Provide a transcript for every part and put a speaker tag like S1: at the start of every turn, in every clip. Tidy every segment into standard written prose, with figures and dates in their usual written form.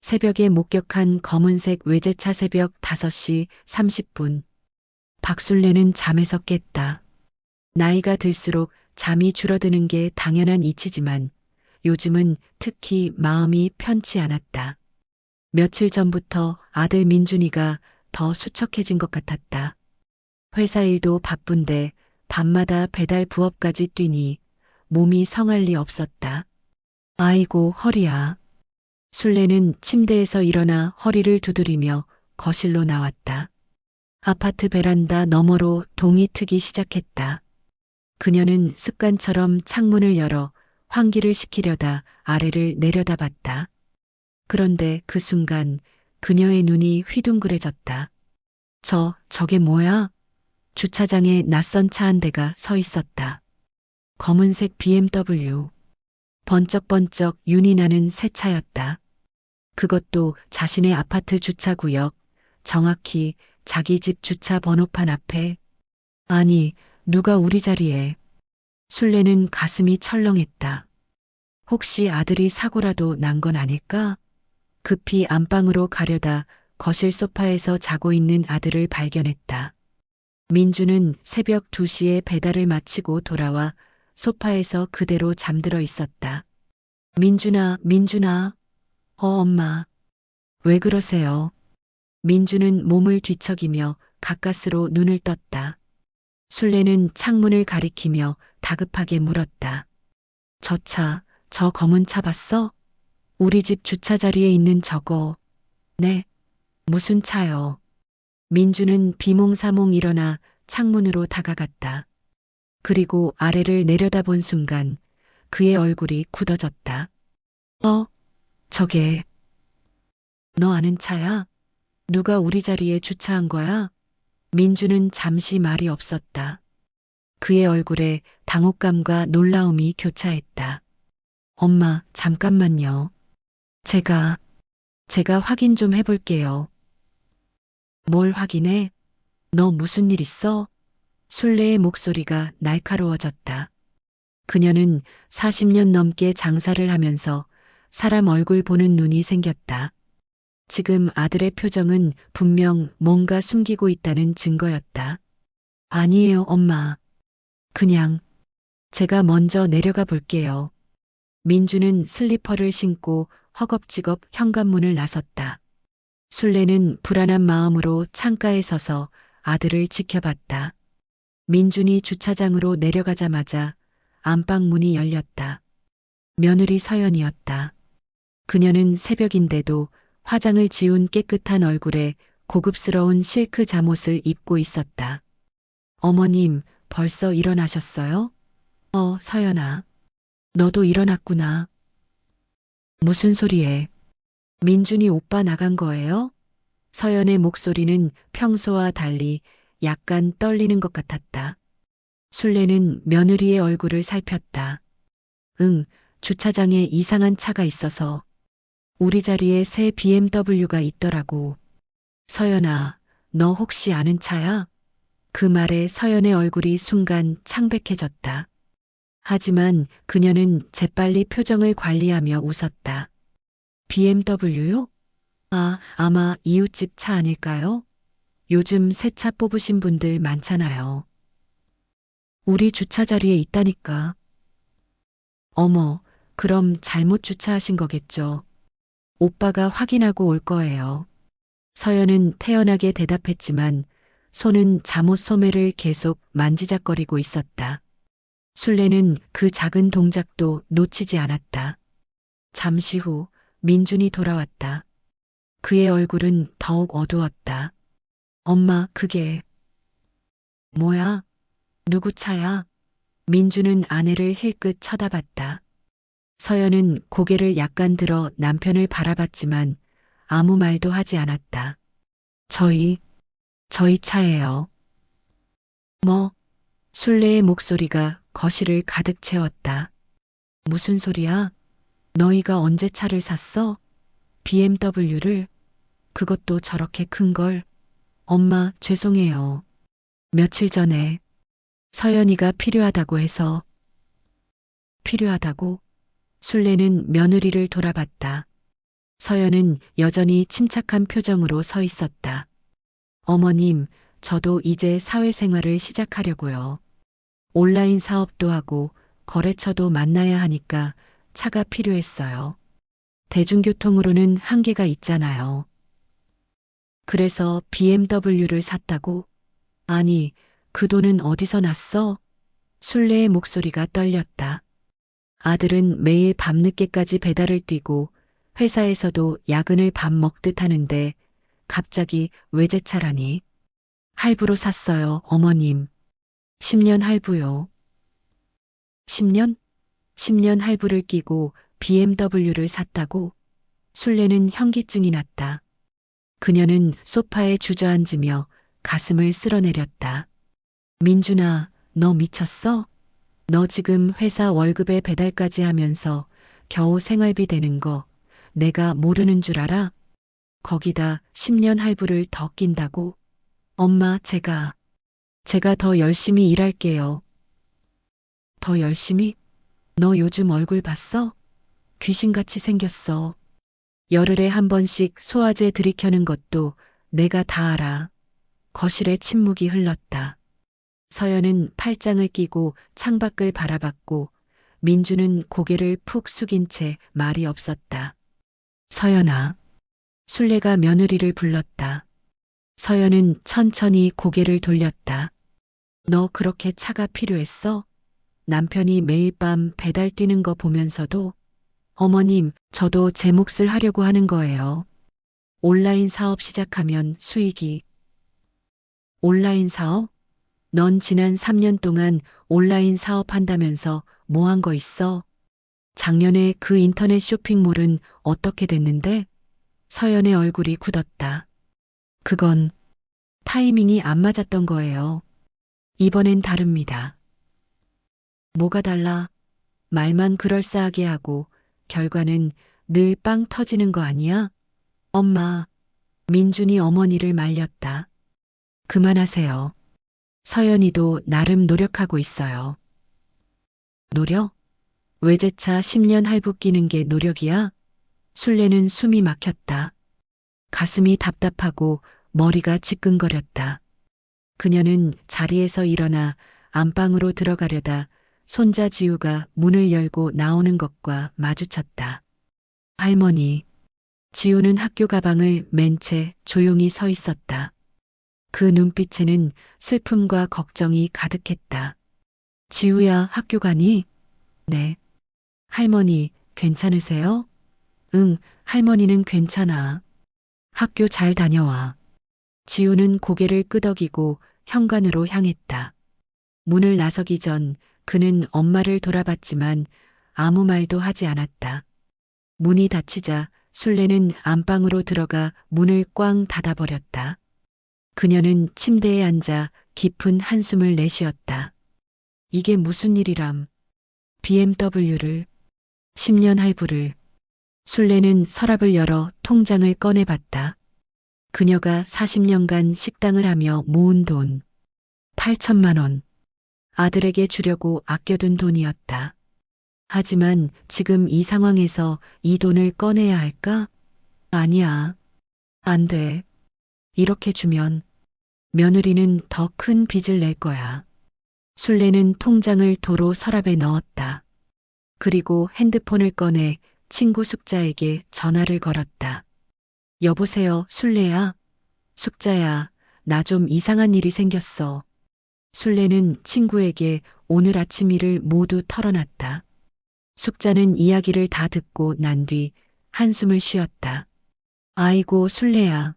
S1: 새벽에 목격한 검은색 외제차. 새벽 5시 30분. 박술래는 잠에서 깼다. 나이가 들수록 잠이 줄어드는 게 당연한 이치지만 요즘은 특히 마음이 편치 않았다. 며칠 전부터 아들 민준이가 더 수척해진 것 같았다. 회사 일도 바쁜데 밤마다 배달 부업까지 뛰니 몸이 성할 리 없었다. 아이고 허리야. 술래는 침대에서 일어나 허리를 두드리며 거실로 나왔다. 아파트 베란다 너머로 동이 트기 시작했다. 그녀는 습관처럼 창문을 열어 환기를 시키려다 아래를 내려다봤다. 그런데 그 순간 그녀의 눈이 휘둥그레졌다. 저게 뭐야? 주차장에 낯선 차 한 대가 서 있었다. 검은색 BMW. 번쩍번쩍 윤이 나는 새 차였다. 그것도 자신의 아파트 주차구역, 정확히 자기 집 주차 번호판 앞에. 아니, 누가 우리 자리에. 술래는 가슴이 철렁했다. 혹시 아들이 사고라도 난 건 아닐까? 급히 안방으로 가려다 거실 소파에서 자고 있는 아들을 발견했다. 민주는 새벽 2시에 배달을 마치고 돌아와 소파에서 그대로 잠들어 있었다. 민준아. 엄마. 왜 그러세요? 민주는 몸을 뒤척이며 가까스로 눈을 떴다. 술래는 창문을 가리키며 다급하게 물었다. 저 검은 차 봤어? 우리 집 주차 자리에 있는 저거. 네. 무슨 차요? 민주는 비몽사몽 일어나 창문으로 다가갔다. 그리고 아래를 내려다본 순간 그의 얼굴이 굳어졌다. 저게 너 아는 차야? 누가 우리 자리에 주차한 거야? 민주는 잠시 말이 없었다. 그의 얼굴에 당혹감과 놀라움이 교차했다. 엄마, 잠깐만요. 제가 확인 좀 해볼게요. 뭘 확인해? 너 무슨 일 있어? 술래의 목소리가 날카로워졌다. 그녀는 40년 넘게 장사를 하면서 사람 얼굴 보는 눈이 생겼다. 지금 아들의 표정은 분명 뭔가 숨기고 있다는 증거였다. 아니에요, 엄마. 그냥 제가 먼저 내려가 볼게요. 민주는 슬리퍼를 신고 허겁지겁 현관문을 나섰다. 술래는 불안한 마음으로 창가에 서서 아들을 지켜봤다. 민준이 주차장으로 내려가자마자 안방 문이 열렸다. 며느리 서연이었다. 그녀는 새벽인데도 화장을 지운 깨끗한 얼굴에 고급스러운 실크 잠옷을 입고 있었다. 어머님, 벌써 일어나셨어요? 서연아. 너도 일어났구나. 무슨 소리에? 민준이 오빠 나간 거예요? 서연의 목소리는 평소와 달리 약간 떨리는 것 같았다. 술래는 며느리의 얼굴을 살폈다. 응, 주차장에 이상한 차가 있어서. 우리 자리에 새 BMW가 있더라고. 서연아, 너 혹시 아는 차야? 그 말에 서연의 얼굴이 순간 창백해졌다. 하지만 그녀는 재빨리 표정을 관리하며 웃었다. BMW요? 아마 이웃집 차 아닐까요? 요즘 새 차 뽑으신 분들 많잖아요. 우리 주차 자리에 있다니까. 어머, 그럼 잘못 주차하신 거겠죠. 오빠가 확인하고 올 거예요. 서연은 태연하게 대답했지만 손은 잠옷 소매를 계속 만지작거리고 있었다. 술래는 그 작은 동작도 놓치지 않았다. 잠시 후 민준이 돌아왔다. 그의 얼굴은 더욱 어두웠다. 엄마, 그게 뭐야? 누구 차야? 민주는 아내를 힐끗 쳐다봤다. 서연은 고개를 약간 들어 남편을 바라봤지만 아무 말도 하지 않았다. 저희 차예요. 뭐? 술래의 목소리가 거실을 가득 채웠다. 무슨 소리야? 너희가 언제 차를 샀어? BMW를? 그것도 저렇게 큰 걸? 엄마, 죄송해요. 며칠 전에 서연이가 필요하다고 해서. 필요하다고? 술래는 며느리를 돌아봤다. 서연은 여전히 침착한 표정으로 서 있었다. 어머님, 저도 이제 사회생활을 시작하려고요. 온라인 사업도 하고 거래처도 만나야 하니까 차가 필요했어요. 대중교통으로는 한계가 있잖아요. 그래서 BMW를 샀다고? 아니, 그 돈은 어디서 났어? 순례의 목소리가 떨렸다. 아들은 매일 밤늦게까지 배달을 뛰고 회사에서도 야근을 밥 먹듯 하는데 갑자기 외제차라니. 할부로 샀어요, 어머님. 10년 할부요. 10년? 10년 할부를 끼고 BMW를 샀다고? 순례는 현기증이 났다. 그녀는 소파에 주저앉으며 가슴을 쓸어내렸다. 민준아, 너 미쳤어? 너 지금 회사 월급에 배달까지 하면서 겨우 생활비 되는 거 내가 모르는 줄 알아? 거기다 10년 할부를 더 낀다고? 엄마, 제가 더 열심히 일할게요. 더 열심히? 너 요즘 얼굴 봤어? 귀신같이 생겼어. 열흘에 한 번씩 소화제 들이켜는 것도 내가 다 알아. 거실에 침묵이 흘렀다. 서연은 팔짱을 끼고 창밖을 바라봤고 민주는 고개를 푹 숙인 채 말이 없었다. 서연아. 순례가 며느리를 불렀다. 서연은 천천히 고개를 돌렸다. 너 그렇게 차가 필요했어? 남편이 매일 밤 배달 뛰는 거 보면서도 어머님, 저도 제 몫을 하려고 하는 거예요. 온라인 사업 시작하면 수익이. 온라인 사업? 넌 지난 3년 동안 온라인 사업 한다면서 뭐 한 거 있어? 작년에 그 인터넷 쇼핑몰은 어떻게 됐는데? 서연의 얼굴이 굳었다. 그건 타이밍이 안 맞았던 거예요. 이번엔 다릅니다. 뭐가 달라? 말만 그럴싸하게 하고 결과는 늘 빵 터지는 거 아니야? 엄마, 민준이 어머니를 말렸다. 그만하세요. 서연이도 나름 노력하고 있어요. 노력? 외제차 10년 할부 끼는 게 노력이야? 순례는 숨이 막혔다. 가슴이 답답하고 머리가 지끈거렸다. 그녀는 자리에서 일어나 안방으로 들어가려다 손자 지우가 문을 열고 나오는 것과 마주쳤다. 할머니. 지우는 학교 가방을 맨 채 조용히 서 있었다. 그 눈빛에는 슬픔과 걱정이 가득했다. 지우야, 학교 가니? 네. 할머니, 괜찮으세요? 응, 할머니는 괜찮아. 학교 잘 다녀와. 지우는 고개를 끄덕이고 현관으로 향했다. 문을 나서기 전 그는 엄마를 돌아봤지만 아무 말도 하지 않았다. 문이 닫히자 순례는 안방으로 들어가 문을 꽝 닫아버렸다. 그녀는 침대에 앉아 깊은 한숨을 내쉬었다. 이게 무슨 일이람. BMW를, 10년 할부를. 순례는 서랍을 열어 통장을 꺼내봤다. 그녀가 40년간 식당을 하며 모은 돈. 8천만 원. 아들에게 주려고 아껴둔 돈이었다. 하지만 지금 이 상황에서 이 돈을 꺼내야 할까? 아니야. 안 돼. 이렇게 주면 며느리는 더 큰 빚을 낼 거야. 순례는 통장을 도로 서랍에 넣었다. 그리고 핸드폰을 꺼내 친구 숙자에게 전화를 걸었다. 여보세요, 순례야? 숙자야, 나 좀 이상한 일이 생겼어. 순례는 친구에게 오늘 아침 일을 모두 털어놨다. 숙자는 이야기를 다 듣고 난 뒤 한숨을 쉬었다. 아이고, 순례야.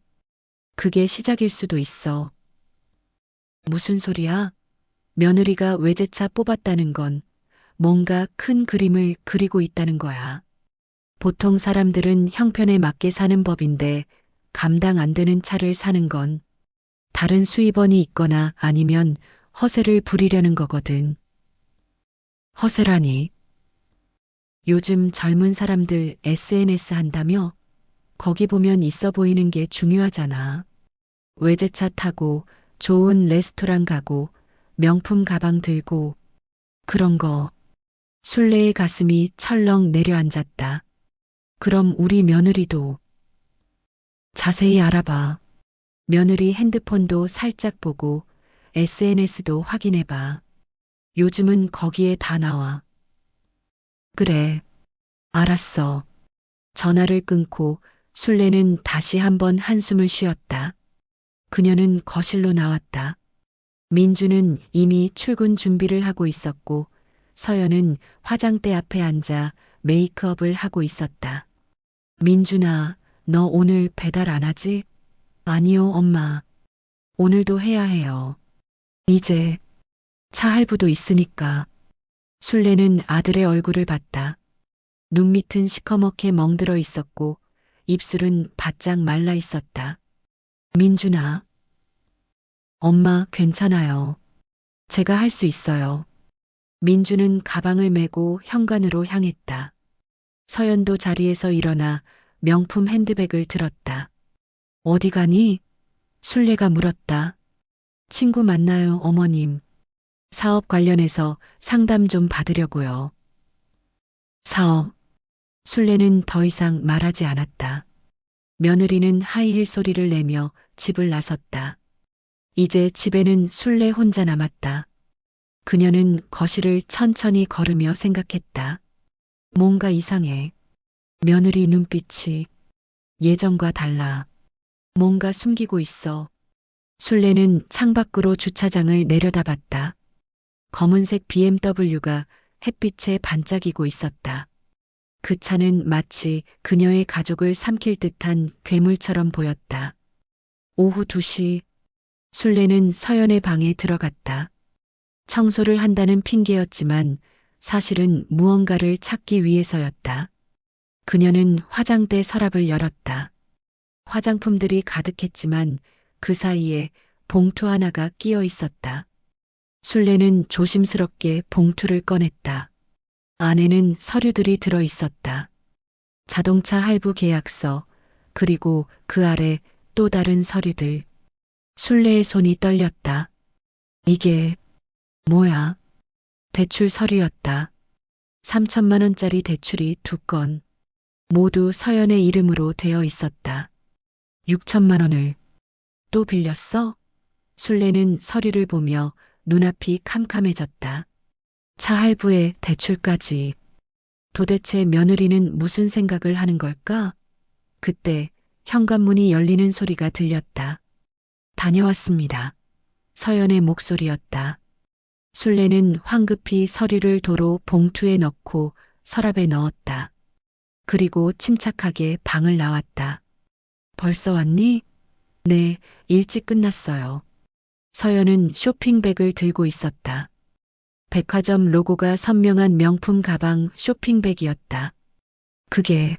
S1: 그게 시작일 수도 있어. 무슨 소리야? 며느리가 외제차 뽑았다는 건 뭔가 큰 그림을 그리고 있다는 거야. 보통 사람들은 형편에 맞게 사는 법인데 감당 안 되는 차를 사는 건 다른 수입원이 있거나 아니면 허세를 부리려는 거거든. 허세라니. 요즘 젊은 사람들 SNS 한다며? 거기 보면 있어 보이는 게 중요하잖아. 외제차 타고 좋은 레스토랑 가고 명품 가방 들고 그런 거. 순례의 가슴이 철렁 내려앉았다. 그럼 우리 며느리도 자세히 알아봐. 며느리 핸드폰도 살짝 보고 SNS도 확인해봐. 요즘은 거기에 다 나와. 그래, 알았어. 전화를 끊고 술래는 다시 한번 한숨을 쉬었다. 그녀는 거실로 나왔다. 민주는 이미 출근 준비를 하고 있었고 서연은 화장대 앞에 앉아 메이크업을 하고 있었다. 민준아, 너 오늘 배달 안 하지? 아니요, 엄마. 오늘도 해야 해요. 이제 차 할부도 있으니까. 술래는 아들의 얼굴을 봤다. 눈밑은 시커멓게 멍들어 있었고 입술은 바짝 말라 있었다. 민준아, 엄마 괜찮아요. 제가 할 수 있어요. 민주는 가방을 메고 현관으로 향했다. 서연도 자리에서 일어나 명품 핸드백을 들었다. 어디 가니? 술래가 물었다. 친구 만나요, 어머님. 사업 관련해서 상담 좀 받으려고요. 사업. 술래는 더 이상 말하지 않았다. 며느리는 하이힐 소리를 내며 집을 나섰다. 이제 집에는 술래 혼자 남았다. 그녀는 거실을 천천히 걸으며 생각했다. 뭔가 이상해. 며느리 눈빛이 예전과 달라. 뭔가 숨기고 있어. 술래는 창밖으로 주차장을 내려다봤다. 검은색 BMW가 햇빛에 반짝이고 있었다. 그 차는 마치 그녀의 가족을 삼킬 듯한 괴물처럼 보였다. 오후 2시, 술래는 서연의 방에 들어갔다. 청소를 한다는 핑계였지만 사실은 무언가를 찾기 위해서였다. 그녀는 화장대 서랍을 열었다. 화장품들이 가득했지만 그 사이에 봉투 하나가 끼어 있었다. 술래는 조심스럽게 봉투를 꺼냈다. 안에는 서류들이 들어 있었다. 자동차 할부 계약서, 그리고 그 아래 또 다른 서류들. 술래의 손이 떨렸다. 이게 뭐야? 대출 서류였다. 3천만 원짜리 대출이 2건. 모두 서연의 이름으로 되어 있었다. 6천만 원을 또 빌렸어? 술래는 서류를 보며 눈앞이 캄캄해졌다. 차 할부에 대출까지. 도대체 며느리는 무슨 생각을 하는 걸까? 그때 현관문이 열리는 소리가 들렸다. 다녀왔습니다. 서연의 목소리였다. 술래는 황급히 서류를 도로 봉투에 넣고 서랍에 넣었다. 그리고 침착하게 방을 나왔다. 벌써 왔니? 네, 일찍 끝났어요. 서연은 쇼핑백을 들고 있었다. 백화점 로고가 선명한 명품 가방 쇼핑백이었다. 그게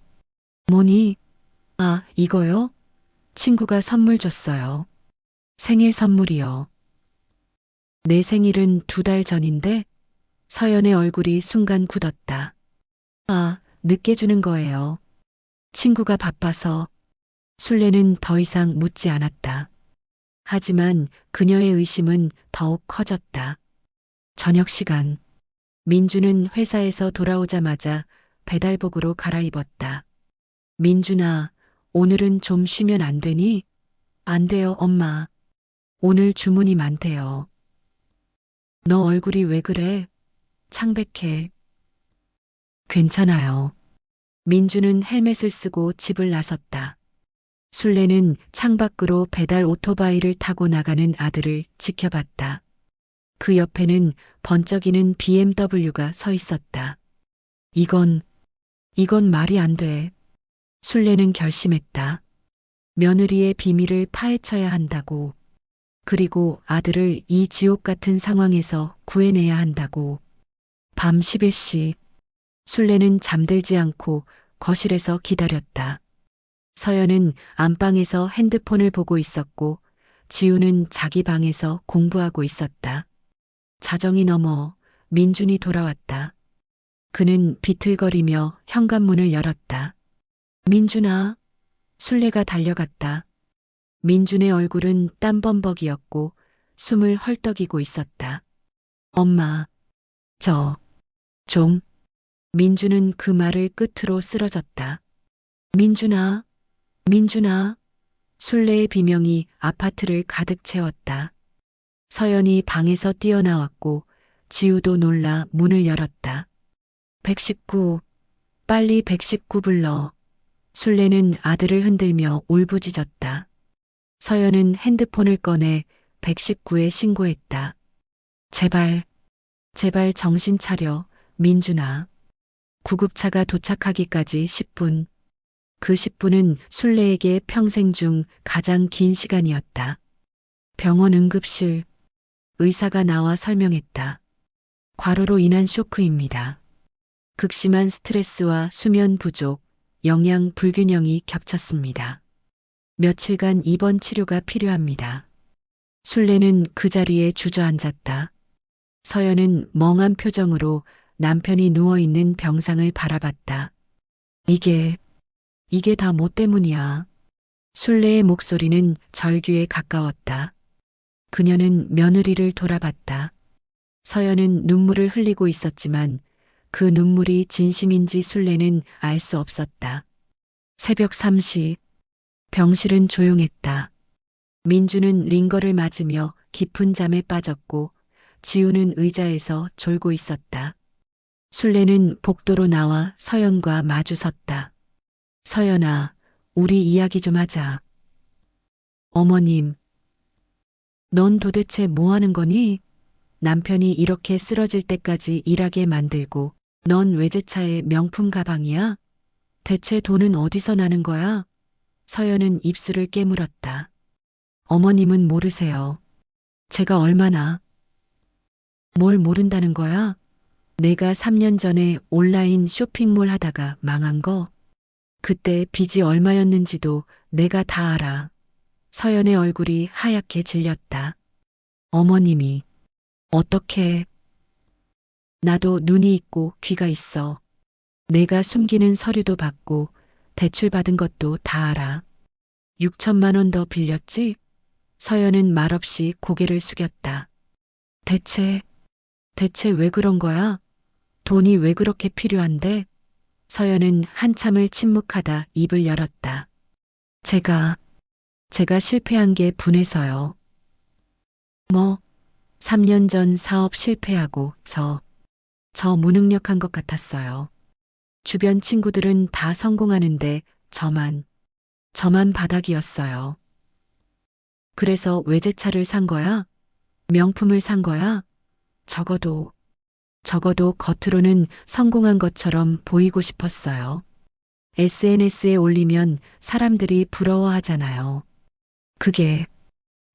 S1: 뭐니? 아, 이거요? 친구가 선물 줬어요. 생일 선물이요. 내 생일은 2달 전인데 서연의 얼굴이 순간 굳었다. 아, 늦게 주는 거예요. 친구가 바빠서. 술래는 더 이상 묻지 않았다. 하지만 그녀의 의심은 더욱 커졌다. 저녁 시간. 민주는 회사에서 돌아오자마자 배달복으로 갈아입었다. 민준아, 오늘은 좀 쉬면 안 되니? 안 돼요, 엄마. 오늘 주문이 많대요. 너 얼굴이 왜 그래? 창백해. 괜찮아요. 민주는 헬멧을 쓰고 집을 나섰다. 술래는 창밖으로 배달 오토바이를 타고 나가는 아들을 지켜봤다. 그 옆에는 번쩍이는 BMW가 서 있었다. 이건 말이 안 돼. 술래는 결심했다. 며느리의 비밀을 파헤쳐야 한다고. 그리고 아들을 이 지옥 같은 상황에서 구해내야 한다고. 밤 11시. 술래는 잠들지 않고 거실에서 기다렸다. 서연은 안방에서 핸드폰을 보고 있었고 지우는 자기 방에서 공부하고 있었다. 자정이 넘어 민준이 돌아왔다. 그는 비틀거리며 현관문을 열었다. 민준아. 술래가 달려갔다. 민준의 얼굴은 땀범벅이었고 숨을 헐떡이고 있었다. 엄마, 좀. 민준은 그 말을 끝으로 쓰러졌다. 민준아, 민준아. 술래의 비명이 아파트를 가득 채웠다. 서연이 방에서 뛰어나왔고 지우도 놀라 문을 열었다. 119, 빨리 119 불러. 술래는 아들을 흔들며 울부짖었다. 서연은 핸드폰을 꺼내 119에 신고했다. 제발, 제발 정신 차려, 민준아. 구급차가 도착하기까지 10분. 그 10분은 술래에게 평생 중 가장 긴 시간이었다. 병원 응급실. 의사가 나와 설명했다. 과로로 인한 쇼크입니다. 극심한 스트레스와 수면 부족, 영양 불균형이 겹쳤습니다. 며칠간 입원 치료가 필요합니다. 술래는 그 자리에 주저앉았다. 서연은 멍한 표정으로 남편이 누워있는 병상을 바라봤다. 이게 다 뭐 때문이야. 술래의 목소리는 절규에 가까웠다. 그녀는 며느리를 돌아봤다. 서연은 눈물을 흘리고 있었지만 그 눈물이 진심인지 술래는 알 수 없었다. 새벽 3시, 병실은 조용했다. 민주는 링거를 맞으며 깊은 잠에 빠졌고 지우는 의자에서 졸고 있었다. 술래는 복도로 나와 서연과 마주 섰다. 서연아, 우리 이야기 좀 하자. 어머님, 넌 도대체 뭐 하는 거니? 남편이 이렇게 쓰러질 때까지 일하게 만들고 넌 외제차의 명품 가방이야? 대체 돈은 어디서 나는 거야? 서연은 입술을 깨물었다. 어머님은 모르세요. 제가 얼마나. 뭘 모른다는 거야? 내가 3년 전에 온라인 쇼핑몰 하다가 망한 거. 그때 빚이 얼마였는지도 내가 다 알아. 서연의 얼굴이 하얗게 질렸다. 어머님이. 어떻게. 나도 눈이 있고 귀가 있어. 내가 숨기는 서류도 받고 대출 받은 것도 다 알아. 6천만 원 더 빌렸지? 서연은 말없이 고개를 숙였다. 대체 왜 그런 거야? 돈이 왜 그렇게 필요한데? 서연은 한참을 침묵하다 입을 열었다. 제가 실패한 게 분해서요. 뭐, 3년 전 사업 실패하고 저 무능력한 것 같았어요. 주변 친구들은 다 성공하는데 저만 바닥이었어요. 그래서 외제차를 산 거야? 명품을 산 거야? 적어도 겉으로는 성공한 것처럼 보이고 싶었어요. SNS에 올리면 사람들이 부러워하잖아요.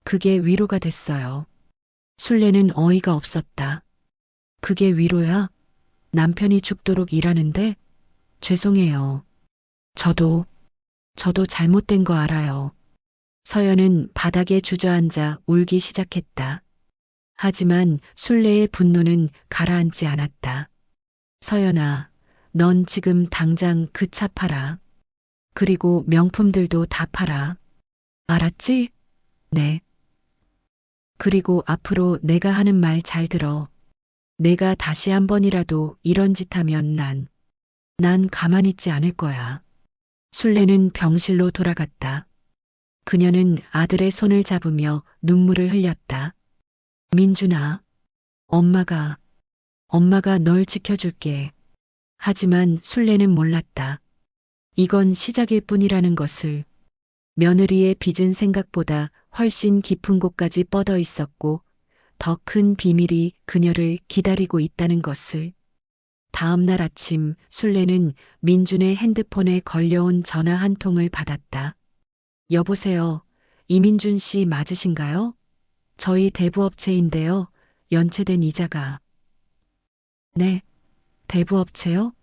S1: 그게 위로가 됐어요. 술래는 어이가 없었다. 그게 위로야? 남편이 죽도록 일하는데? 죄송해요. 저도 잘못된 거 알아요. 서연은 바닥에 주저앉아 울기 시작했다. 하지만 술래의 분노는 가라앉지 않았다. 서연아, 넌 지금 당장 그 차 팔아. 그리고 명품들도 다 팔아. 알았지? 네. 그리고 앞으로 내가 하는 말 잘 들어. 내가 다시 한 번이라도 이런 짓 하면 난 가만히 있지 않을 거야. 술래는 병실로 돌아갔다. 그녀는 아들의 손을 잡으며 눈물을 흘렸다. 민준아, 엄마가 널 지켜줄게. 하지만 술래는 몰랐다. 이건 시작일 뿐이라는 것을. 며느리의 빚은 생각보다 훨씬 깊은 곳까지 뻗어 있었고 더 큰 비밀이 그녀를 기다리고 있다는 것을. 다음 날 아침 술래는 민준의 핸드폰에 걸려온 전화 한 통을 받았다. 여보세요. 이민준 씨 맞으신가요? 저희 대부업체인데요. 연체된 이자가. 네. 대부업체요?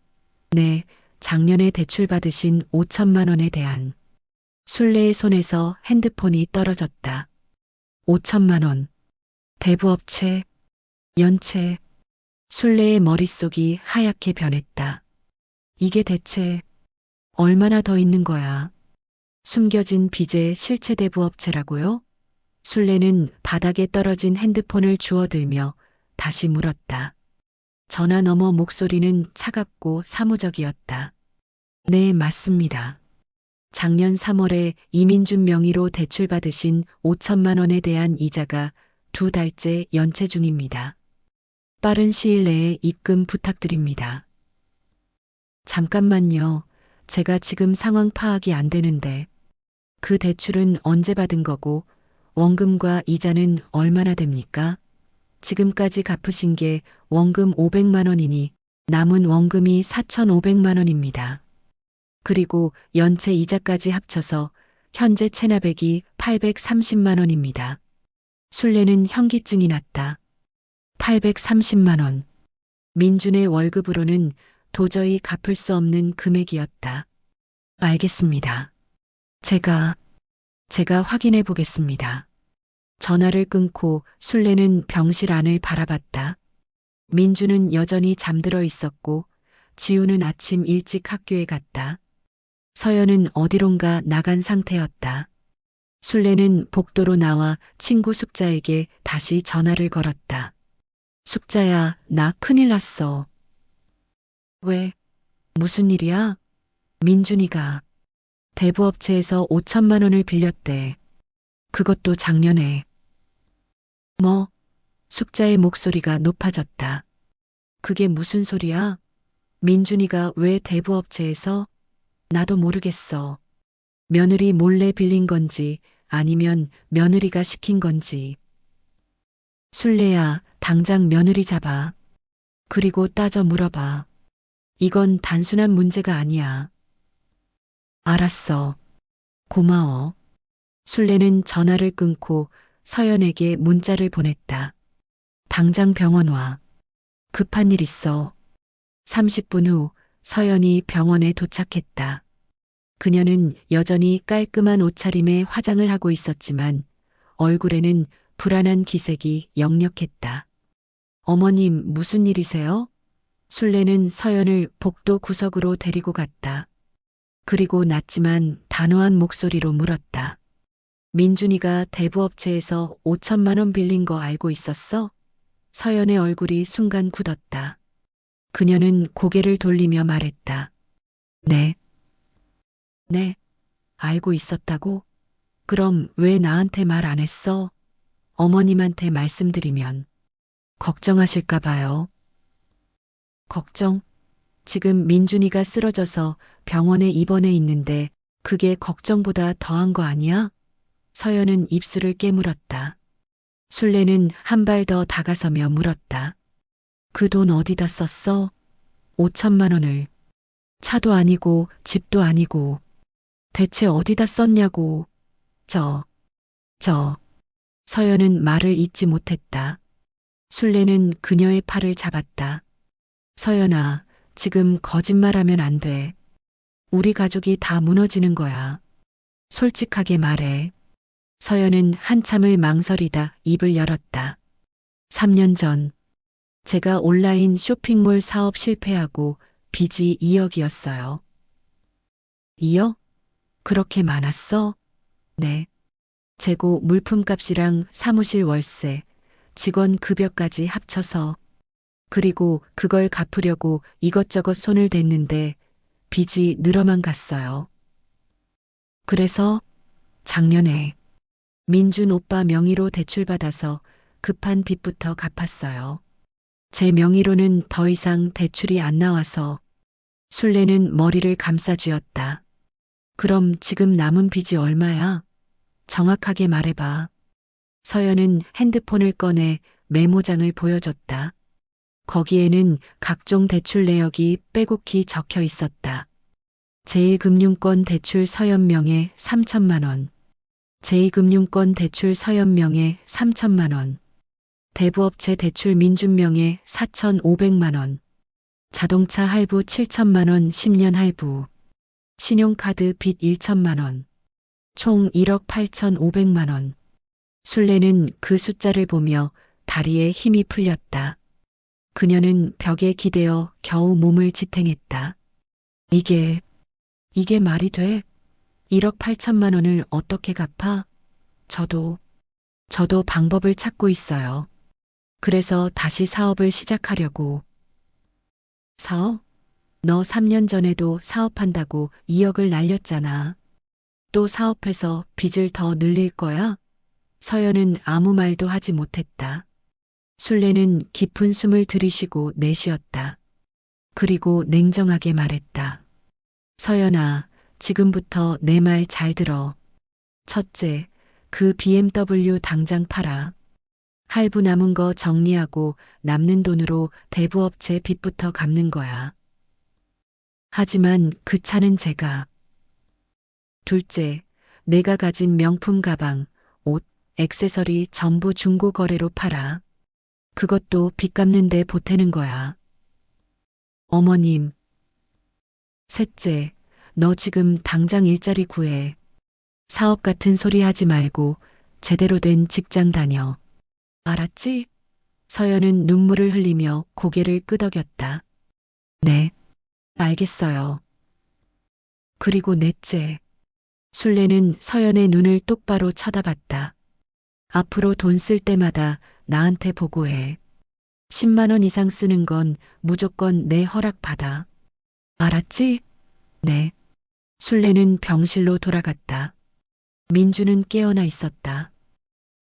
S1: 네. 작년에 대출 받으신 5천만 원에 대한. 술래의 손에서 핸드폰이 떨어졌다. 5천만 원. 대부업체. 연체. 술래의 머릿속이 하얗게 변했다. 이게 대체 얼마나 더 있는 거야? 숨겨진 빚의 실체 대부업체라고요? 술래는 바닥에 떨어진 핸드폰을 주워들며 다시 물었다. 전화 너머 목소리는 차갑고 사무적이었다. 네, 맞습니다. 작년 3월에 이민준 명의로 대출받으신 5천만 원에 대한 이자가 2달째 연체 중입니다. 빠른 시일 내에 입금 부탁드립니다. 잠깐만요. 제가 지금 상황 파악이 안 되는데 그 대출은 언제 받은 거고 원금과 이자는 얼마나 됩니까? 지금까지 갚으신 게 원금 500만 원이니 남은 원금이 4,500만 원입니다. 그리고 연체 이자까지 합쳐서 현재 체납액이 830만 원입니다. 술래는 현기증이 났다. 830만 원. 민준의 월급으로는 도저히 갚을 수 없는 금액이었다. 알겠습니다. 제가 확인해 보겠습니다. 전화를 끊고 술래는 병실 안을 바라봤다. 민주는 여전히 잠들어 있었고 지우는 아침 일찍 학교에 갔다. 서연은 어디론가 나간 상태였다. 술래는 복도로 나와 친구 숙자에게 다시 전화를 걸었다. 숙자야, 나 큰일 났어. 왜? 무슨 일이야? 민준이가 대부업체에서 5천만 원을 빌렸대. 그것도 작년에. 뭐? 숙자의 목소리가 높아졌다. 그게 무슨 소리야? 민준이가 왜 대부업체에서? 나도 모르겠어. 며느리 몰래 빌린 건지 아니면 며느리가 시킨 건지. 술래야, 당장 며느리 잡아. 그리고 따져 물어봐. 이건 단순한 문제가 아니야. 알았어. 고마워. 술래는 전화를 끊고 서연에게 문자를 보냈다. 당장 병원 와. 급한 일 있어. 30분 후 서연이 병원에 도착했다. 그녀는 여전히 깔끔한 옷차림에 화장을 하고 있었지만 얼굴에는 불안한 기색이 역력했다. 어머님, 무슨 일이세요? 술래는 서연을 복도 구석으로 데리고 갔다. 그리고 낮지만 단호한 목소리로 물었다. 민준이가 대부업체에서 5천만 원 빌린 거 알고 있었어? 서연의 얼굴이 순간 굳었다. 그녀는 고개를 돌리며 말했다. 네. 네. 알고 있었다고? 그럼 왜 나한테 말 안 했어? 어머님한테 말씀드리면 걱정하실까 봐요. 걱정? 지금 민준이가 쓰러져서 병원에 입원해 있는데 그게 걱정보다 더한 거 아니야? 서연은 입술을 깨물었다. 술래는 한 발 더 다가서며 물었다. 그 돈 어디다 썼어? 5천만 원을. 차도 아니고 집도 아니고. 대체 어디다 썼냐고. 저. 서연은 말을 잇지 못했다. 술래는 그녀의 팔을 잡았다. 서연아, 지금 거짓말하면 안 돼. 우리 가족이 다 무너지는 거야. 솔직하게 말해. 서연은 한참을 망설이다 입을 열었다. 3년 전, 제가 온라인 쇼핑몰 사업 실패하고 빚이 2억이었어요. 2억? 그렇게 많았어? 네. 재고 물품값이랑 사무실 월세, 직원 급여까지 합쳐서. 그리고 그걸 갚으려고 이것저것 손을 댔는데 빚이 늘어만 갔어요. 그래서 작년에 민준 오빠 명의로 대출받아서 급한 빚부터 갚았어요. 제 명의로는 더 이상 대출이 안 나와서. 술래는 머리를 감싸쥐었다. 그럼 지금 남은 빚이 얼마야? 정확하게 말해봐. 서연은 핸드폰을 꺼내 메모장을 보여줬다. 거기에는 각종 대출 내역이 빼곡히 적혀 있었다. 제1금융권 대출 서연명에 3천만 원. 제2금융권 대출 서연명에 3천만 원. 대부업체 대출 민준명에 4,500만 원. 자동차 할부 7천만 원 10년 할부. 신용카드 빚 1천만 원. 총 1억 8,500만 원. 술래는 그 숫자를 보며 다리에 힘이 풀렸다. 그녀는 벽에 기대어 겨우 몸을 지탱했다. 이게 말이 돼? 1억 8천만 원을 어떻게 갚아? 저도 방법을 찾고 있어요. 그래서 다시 사업을 시작하려고. 사업? 너 3년 전에도 사업한다고 2억을 날렸잖아. 또 사업해서 빚을 더 늘릴 거야? 서연은 아무 말도 하지 못했다. 술래는 깊은 숨을 들이쉬고 내쉬었다. 그리고 냉정하게 말했다. 서연아, 지금부터 내 말 잘 들어. 첫째, 그 BMW 당장 팔아. 할부 남은 거 정리하고 남는 돈으로 대부업체 빚부터 갚는 거야. 하지만 그 차는 제가. 둘째, 내가 가진 명품 가방, 옷, 액세서리 전부 중고 거래로 팔아. 그것도 빚 갚는 데 보태는 거야. 어머님. 셋째, 너 지금 당장 일자리 구해. 사업 같은 소리 하지 말고 제대로 된 직장 다녀. 알았지? 서연은 눈물을 흘리며 고개를 끄덕였다. 네, 알겠어요. 그리고 넷째, 술래는 서연의 눈을 똑바로 쳐다봤다. 앞으로 돈 쓸 때마다 나한테 보고해. 10만 원 이상 쓰는 건 무조건 내 허락 받아. 알았지? 네. 술래는 병실로 돌아갔다. 민주는 깨어나 있었다.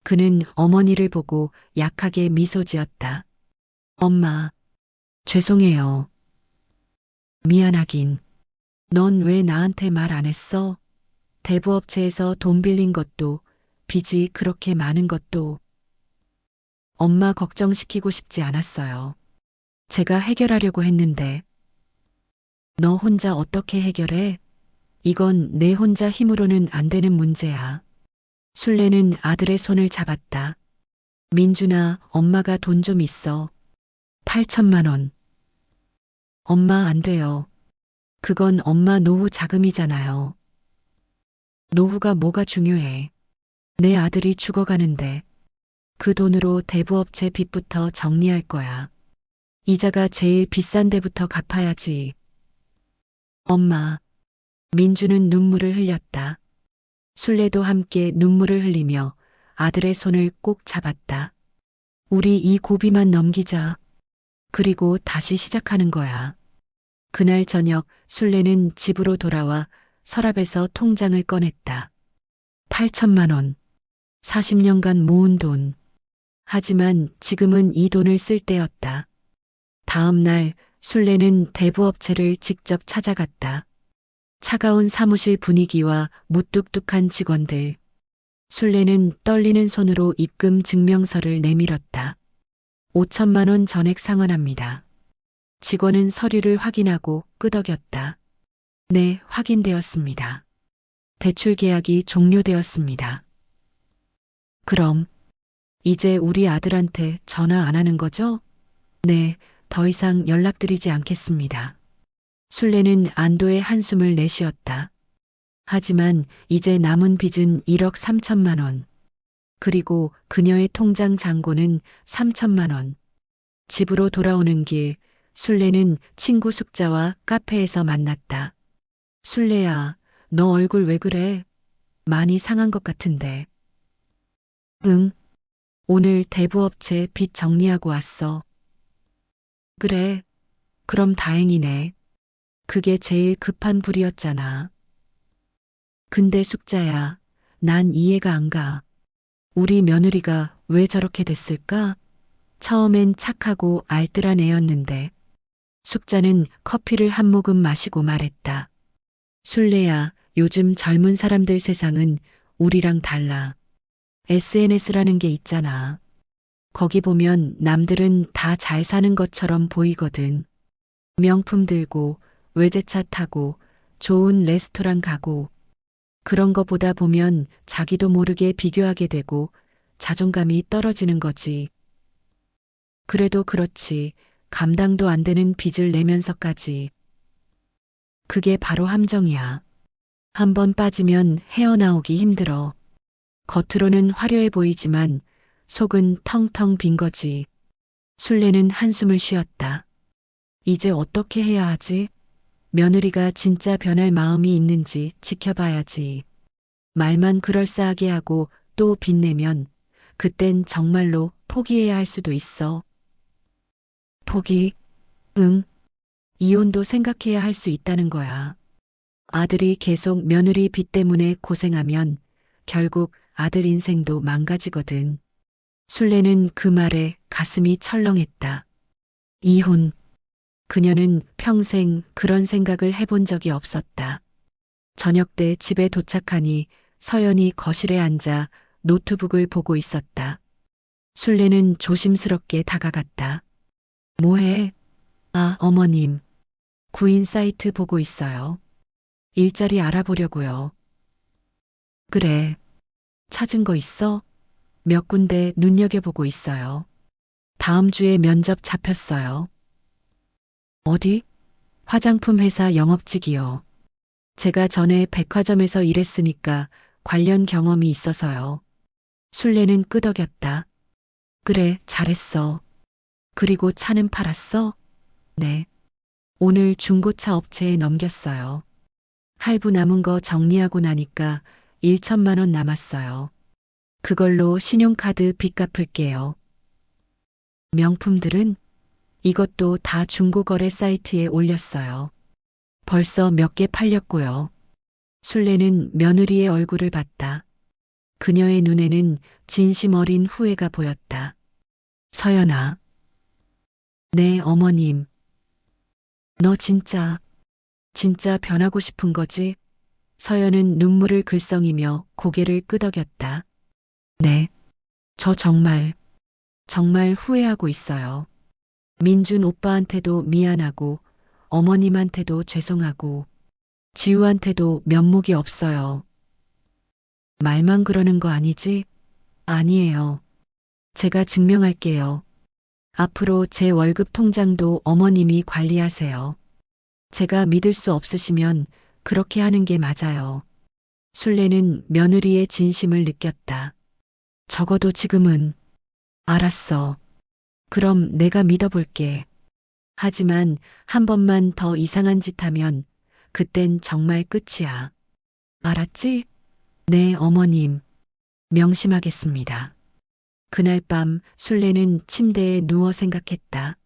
S1: 그는 어머니를 보고 약하게 미소 지었다. 엄마, 죄송해요. 미안하긴. 넌 왜 나한테 말 안 했어? 대부업체에서 돈 빌린 것도, 빚이 그렇게 많은 것도. 엄마 걱정시키고 싶지 않았어요. 제가 해결하려고 했는데. 너 혼자 어떻게 해결해? 이건 내 혼자 힘으로는 안 되는 문제야. 술래는 아들의 손을 잡았다. 민준아, 엄마가 돈 좀 있어. 8천만 원. 엄마 안 돼요. 그건 엄마 노후 자금이잖아요. 노후가 뭐가 중요해. 내 아들이 죽어가는데 그 돈으로 대부업체 빚부터 정리할 거야. 이자가 제일 비싼 데부터 갚아야지. 엄마. 민주는 눈물을 흘렸다. 술래도 함께 눈물을 흘리며 아들의 손을 꼭 잡았다. 우리 이 고비만 넘기자. 그리고 다시 시작하는 거야. 그날 저녁 술래는 집으로 돌아와 서랍에서 통장을 꺼냈다. 8천만 원. 40년간 모은 돈. 하지만 지금은 이 돈을 쓸 때였다. 다음 날 술래는 대부업체를 직접 찾아갔다. 차가운 사무실 분위기와 무뚝뚝한 직원들. 술래는 떨리는 손으로 입금 증명서를 내밀었다. 5천만 원 전액 상환합니다. 직원은 서류를 확인하고 끄덕였다. 네, 확인되었습니다. 대출 계약이 종료되었습니다. 그럼 이제 우리 아들한테 전화 안 하는 거죠? 네, 더 이상 연락드리지 않겠습니다. 술래는 안도의 한숨을 내쉬었다. 하지만 이제 남은 빚은 1억 3천만 원. 그리고 그녀의 통장 잔고는 3천만 원. 집으로 돌아오는 길, 술래는 친구 숙자와 카페에서 만났다. 술래야, 너 얼굴 왜 그래? 많이 상한 것 같은데. 응, 오늘 대부업체 빚 정리하고 왔어. 그래, 그럼 다행이네. 그게 제일 급한 불이었잖아. 근데 숙자야, 난 이해가 안 가. 우리 며느리가 왜 저렇게 됐을까? 처음엔 착하고 알뜰한 애였는데. 숙자는 커피를 한 모금 마시고 말했다. 술래야, 요즘 젊은 사람들 세상은 우리랑 달라. SNS라는 게 있잖아. 거기 보면 남들은 다 잘 사는 것처럼 보이거든. 명품 들고, 외제차 타고, 좋은 레스토랑 가고, 그런 거 보다 보면 자기도 모르게 비교하게 되고 자존감이 떨어지는 거지. 그래도 그렇지. 감당도 안 되는 빚을 내면서까지. 그게 바로 함정이야. 한번 빠지면 헤어나오기 힘들어. 겉으로는 화려해 보이지만 속은 텅텅 빈 거지. 술래는 한숨을 쉬었다. 이제 어떻게 해야 하지? 며느리가 진짜 변할 마음이 있는지 지켜봐야지. 말만 그럴싸하게 하고 또 빚내면 그땐 정말로 포기해야 할 수도 있어. 포기? 응. 이혼도 생각해야 할 수 있다는 거야. 아들이 계속 며느리 빚 때문에 고생하면 결국 아들 인생도 망가지거든. 술래는 그 말에 가슴이 철렁했다. 이혼. 그녀는 평생 그런 생각을 해본 적이 없었다. 저녁 때 집에 도착하니 서연이 거실에 앉아 노트북을 보고 있었다. 술래는 조심스럽게 다가갔다. 뭐해? 아, 어머님. 구인 사이트 보고 있어요. 일자리 알아보려고요. 그래. 찾은 거 있어? 몇 군데 눈여겨보고 있어요. 다음 주에 면접 잡혔어요. 어디? 화장품 회사 영업직이요. 제가 전에 백화점에서 일했으니까 관련 경험이 있어서요. 술래는 끄덕였다. 그래, 잘했어. 그리고 차는 팔았어? 네. 오늘 중고차 업체에 넘겼어요. 할부 남은 거 정리하고 나니까 1천만 원 남았어요. 그걸로 신용카드 빚 갚을게요. 명품들은 이것도 다 중고거래 사이트에 올렸어요. 벌써 몇 개 팔렸고요. 술래는 며느리의 얼굴을 봤다. 그녀의 눈에는 진심 어린 후회가 보였다. 서연아. 네, 어머님. 너 진짜 변하고 싶은 거지? 서연은 눈물을 글썽이며 고개를 끄덕였다. 네. 저 정말 후회하고 있어요. 민준 오빠한테도 미안하고 어머님한테도 죄송하고 지우한테도 면목이 없어요. 말만 그러는 거 아니지? 아니에요. 제가 증명할게요. 앞으로 제 월급 통장도 어머님이 관리하세요. 제가 믿을 수 없으시면 그렇게 하는 게 맞아요. 술래는 며느리의 진심을 느꼈다. 적어도 지금은. 알았어. 그럼 내가 믿어볼게. 하지만 한 번만 더 이상한 짓 하면 그땐 정말 끝이야. 알았지? 네, 어머님. 명심하겠습니다. 그날 밤 술래는 침대에 누워 생각했다.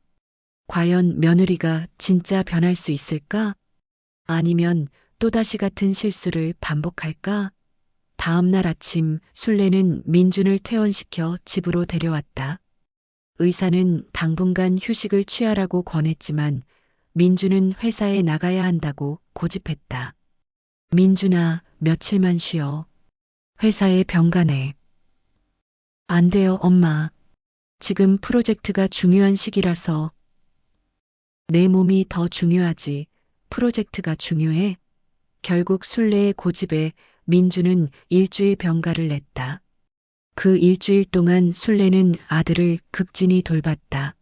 S1: 과연 며느리가 진짜 변할 수 있을까? 아니면 또다시 같은 실수를 반복할까? 다음 날 아침 술래는 민준을 퇴원시켜 집으로 데려왔다. 의사는 당분간 휴식을 취하라고 권했지만 민준은 회사에 나가야 한다고 고집했다. 민준아, 며칠만 쉬어. 회사에 병가네. 안 돼요, 엄마. 지금 프로젝트가 중요한 시기라서. 내 몸이 더 중요하지. 프로젝트가 중요해. 결국 술래의 고집에 민주는 일주일 병가를 냈다. 그 일주일 동안 술래는 아들을 극진히 돌봤다.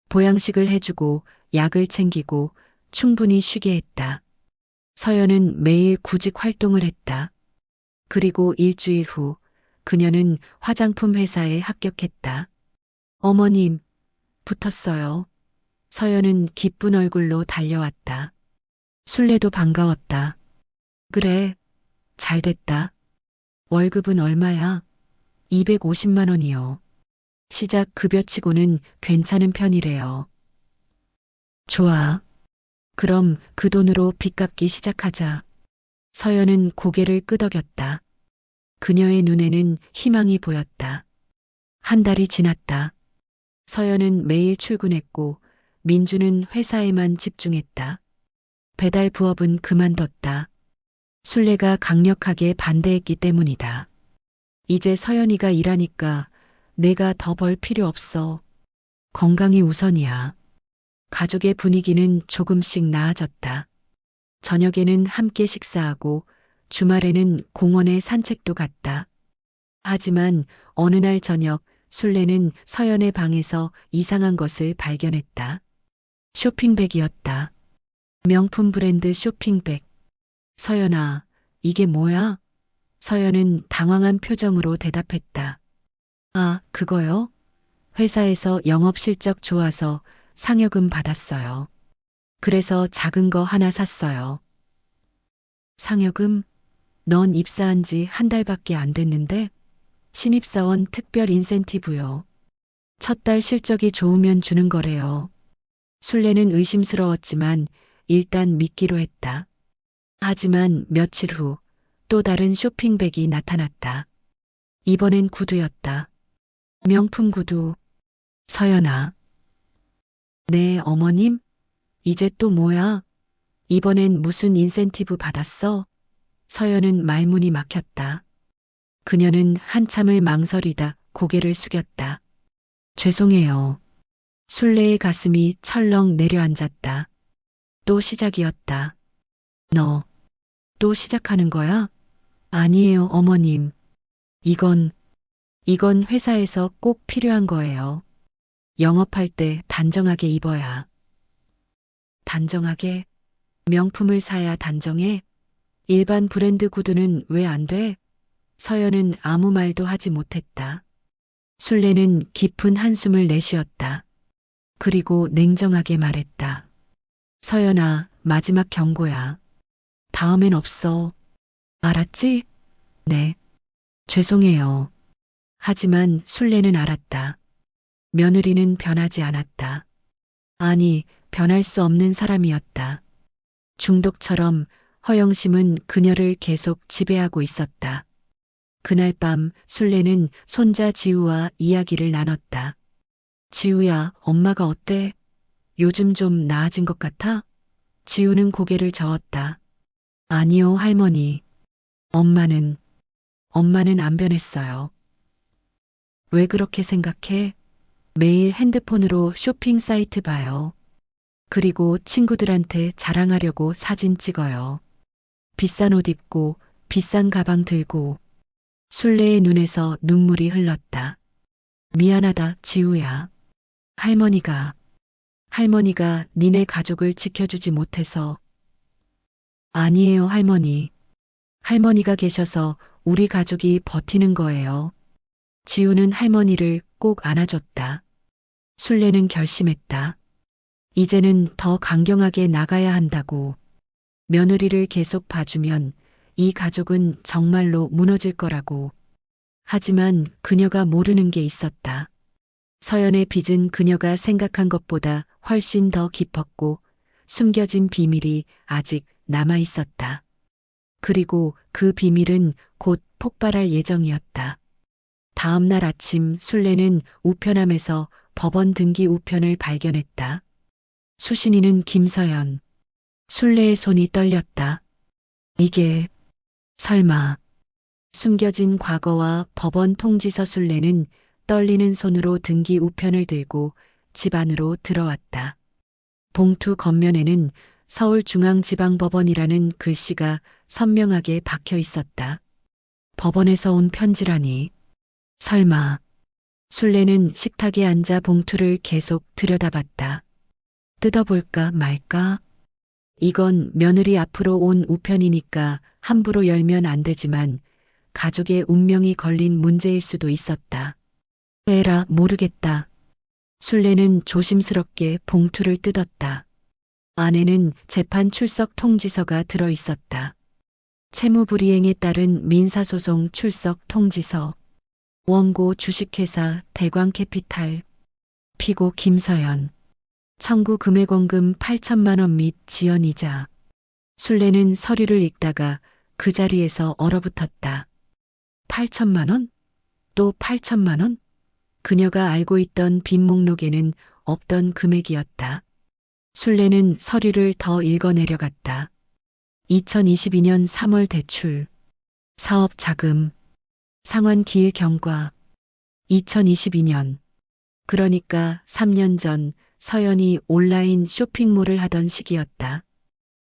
S1: 보양식을 해주고 약을 챙기고 충분히 쉬게 했다. 서연은 매일 구직 활동을 했다. 그리고 일주일 후 그녀는 화장품 회사에 합격했다. 어머님, 붙었어요. 서연은 기쁜 얼굴로 달려왔다. 술래도 반가웠다. 그래, 잘 됐다. 월급은 얼마야? 250만 원이요. 시작 급여치고는 괜찮은 편이래요. 좋아. 그럼 그 돈으로 빚 갚기 시작하자. 서연은 고개를 끄덕였다. 그녀의 눈에는 희망이 보였다. 한 달이 지났다. 서연은 매일 출근했고 민주는 회사에만 집중했다. 배달 부업은 그만뒀다. 술래가 강력하게 반대했기 때문이다. 이제 서연이가 일하니까 내가 더 벌 필요 없어. 건강이 우선이야. 가족의 분위기는 조금씩 나아졌다. 저녁에는 함께 식사하고 주말에는 공원에 산책도 갔다. 하지만 어느 날 저녁 술래는 서연의 방에서 이상한 것을 발견했다. 쇼핑백이었다. 명품 브랜드 쇼핑백. 서연아, 이게 뭐야? 서연은 당황한 표정으로 대답했다. 아, 그거요? 회사에서 영업 실적 좋아서 상여금 받았어요. 그래서 작은 거 하나 샀어요. 상여금? 넌 입사한 지 한 달밖에 안 됐는데? 신입사원 특별 인센티브요. 첫 달 실적이 좋으면 주는 거래요. 술래는 의심스러웠지만 일단 믿기로 했다. 하지만 며칠 후 또 다른 쇼핑백이 나타났다. 이번엔 구두였다. 명품 구두. 서연아. 네, 어머님? 이제 또 뭐야? 이번엔 무슨 인센티브 받았어? 서연은 말문이 막혔다. 그녀는 한참을 망설이다 고개를 숙였다. 죄송해요. 술래의 가슴이 철렁 내려앉았다. 또 시작이었다. 너, 또 시작하는 거야? 아니에요, 어머님. 이건, 이건 회사에서 꼭 필요한 거예요. 영업할 때 단정하게 입어야. 단정하게? 명품을 사야 단정해? 일반 브랜드 구두는 왜 안 돼? 서연은 아무 말도 하지 못했다. 술래는 깊은 한숨을 내쉬었다. 그리고 냉정하게 말했다. 서연아, 마지막 경고야. 다음엔 없어. 알았지? 네. 죄송해요. 하지만 술래는 알았다. 며느리는 변하지 않았다. 아니, 변할 수 없는 사람이었다. 중독처럼 허영심은 그녀를 계속 지배하고 있었다. 그날 밤 술래는 손자 지우와 이야기를 나눴다. 지우야, 엄마가 어때? 요즘 좀 나아진 것 같아? 지우는 고개를 저었다. 아니요, 할머니. 엄마는 안 변했어요. 왜 그렇게 생각해? 매일 핸드폰으로 쇼핑 사이트 봐요. 그리고 친구들한테 자랑하려고 사진 찍어요. 비싼 옷 입고 비싼 가방 들고. 술래의 눈에서 눈물이 흘렀다. 미안하다, 지우야. 할머니가 니네 가족을 지켜주지 못해서. 아니에요, 할머니. 할머니가 계셔서 우리 가족이 버티는 거예요. 지우는 할머니를 꼭 안아줬다. 술래는 결심했다. 이제는 더 강경하게 나가야 한다고. 며느리를 계속 봐주면 이 가족은 정말로 무너질 거라고. 하지만 그녀가 모르는 게 있었다. 서연의 빚은 그녀가 생각한 것보다 훨씬 더 깊었고 숨겨진 비밀이 아직 남아 있었다. 그리고 그 비밀은 곧 폭발할 예정이었다. 다음 날 아침 술래는 우편함에서 법원 등기 우편을 발견했다. 수신인은 김서연. 술래의 손이 떨렸다. 이게 설마. 숨겨진 과거와 법원 통지서. 술래는 떨리는 손으로 등기 우편을 들고 집 안으로 들어왔다. 봉투 겉면에는 서울중앙지방법원이라는 글씨가 선명하게 박혀 있었다. 법원에서 온 편지라니. 설마. 술래는 식탁에 앉아 봉투를 계속 들여다봤다. 뜯어볼까 말까? 이건 며느리 앞으로 온 우편이니까 함부로 열면 안 되지만 가족의 운명이 걸린 문제일 수도 있었다. 에라, 모르겠다. 술래는 조심스럽게 봉투를 뜯었다. 안에는 재판 출석 통지서가 들어 있었다. 채무불이행에 따른 민사소송 출석 통지서. 원고 주식회사 대광캐피탈. 피고 김서연. 청구 금액원금 8천만 원 및 지연이자. 술래는 서류를 읽다가 그 자리에서 얼어붙었다. 8천만 원? 또 8천만 원? 그녀가 알고 있던 빚 목록에는 없던 금액이었다. 술래는 서류를 더 읽어 내려갔다. 2022년 3월 대출. 사업 자금. 상환 기일 경과. 2022년. 그러니까 3년 전 서연이 온라인 쇼핑몰을 하던 시기였다.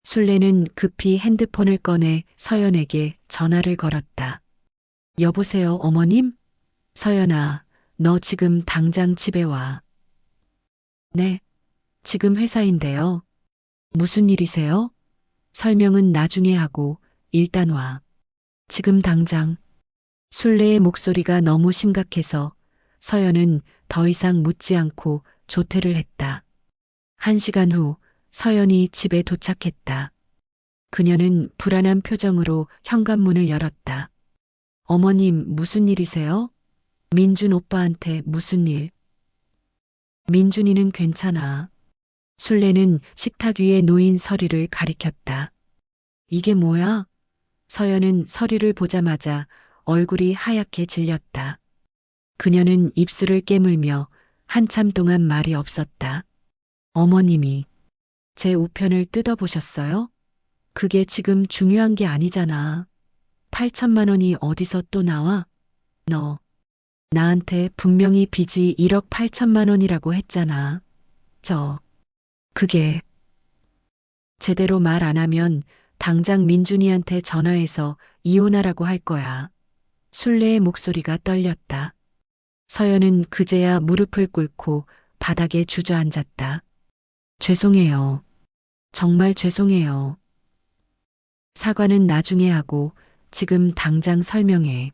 S1: 술래는 급히 핸드폰을 꺼내 서연에게 전화를 걸었다. 여보세요, 어머님? 서연아, 너 지금 당장 집에 와. 네, 지금 회사인데요. 무슨 일이세요? 설명은 나중에 하고 일단 와. 지금 당장. 술래의 목소리가 너무 심각해서 서연은 더 이상 묻지 않고 조퇴를 했다. 1시간 후 서연이 집에 도착했다. 그녀는 불안한 표정으로 현관문을 열었다. 어머님, 무슨 일이세요? 민준 오빠한테 무슨 일? 민준이는 괜찮아. 술래는 식탁 위에 놓인 서류를 가리켰다. 이게 뭐야? 서연은 서류를 보자마자 얼굴이 하얗게 질렸다. 그녀는 입술을 깨물며 한참 동안 말이 없었다. 어머님이 제 우편을 뜯어보셨어요? 그게 지금 중요한 게 아니잖아. 8천만 원이 어디서 또 나와? 너 나한테 분명히 빚이 1억 8천만 원이라고 했잖아. 그게 제대로 말 안 하면 당장 민준이한테 전화해서 이혼하라고 할 거야. 술래의 목소리가 떨렸다. 서연은 그제야 무릎을 꿇고 바닥에 주저앉았다. 죄송해요. 정말 죄송해요. 사과는 나중에 하고 지금 당장 설명해.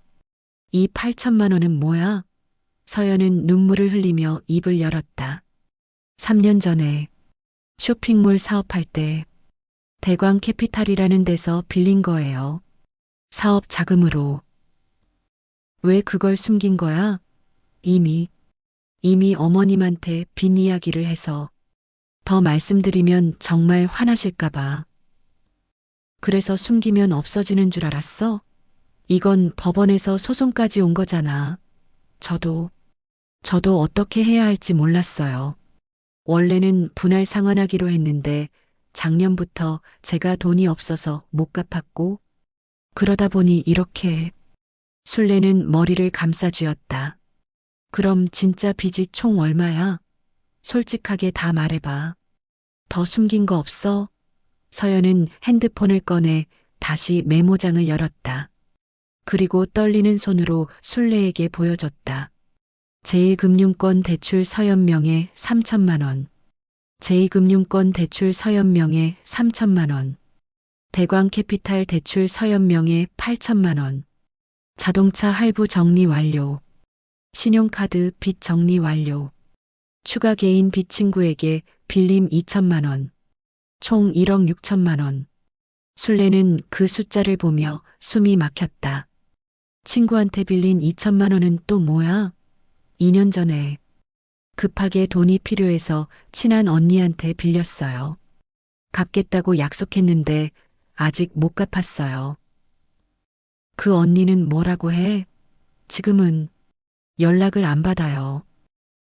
S1: 이 8천만 원은 뭐야? 서연은 눈물을 흘리며 입을 열었다. 3년 전에 쇼핑몰 사업할 때 대광 캐피탈이라는 데서 빌린 거예요. 사업 자금으로. 왜 그걸 숨긴 거야? 이미 어머님한테 빈 이야기를 해서 더 말씀드리면 정말 화나실까봐. 그래서 숨기면 없어지는 줄 알았어? 이건 법원에서 소송까지 온 거잖아. 저도 어떻게 해야 할지 몰랐어요. 원래는 분할 상환하기로 했는데 작년부터 제가 돈이 없어서 못 갚았고 그러다 보니 이렇게. 술래는 머리를 감싸쥐었다. 그럼 진짜 빚이 총 얼마야? 솔직하게 다 말해봐. 더 숨긴 거 없어? 서연은 핸드폰을 꺼내 다시 메모장을 열었다. 그리고 떨리는 손으로 술래에게 보여줬다. 제1금융권 대출 서연명에 3천만 원. 제2금융권 대출 서연명에 3천만 원. 대광캐피탈 대출 서연명에 8천만 원. 자동차 할부 정리 완료. 신용카드 빚 정리 완료. 추가 개인 빚 친구에게 빌림 2천만 원. 총 1억 6천만 원. 술래는 그 숫자를 보며 숨이 막혔다. 친구한테 빌린 2천만 원은 또 뭐야? 2년 전에 급하게 돈이 필요해서 친한 언니한테 빌렸어요. 갚겠다고 약속했는데 아직 못 갚았어요. 그 언니는 뭐라고 해? 지금은 연락을 안 받아요.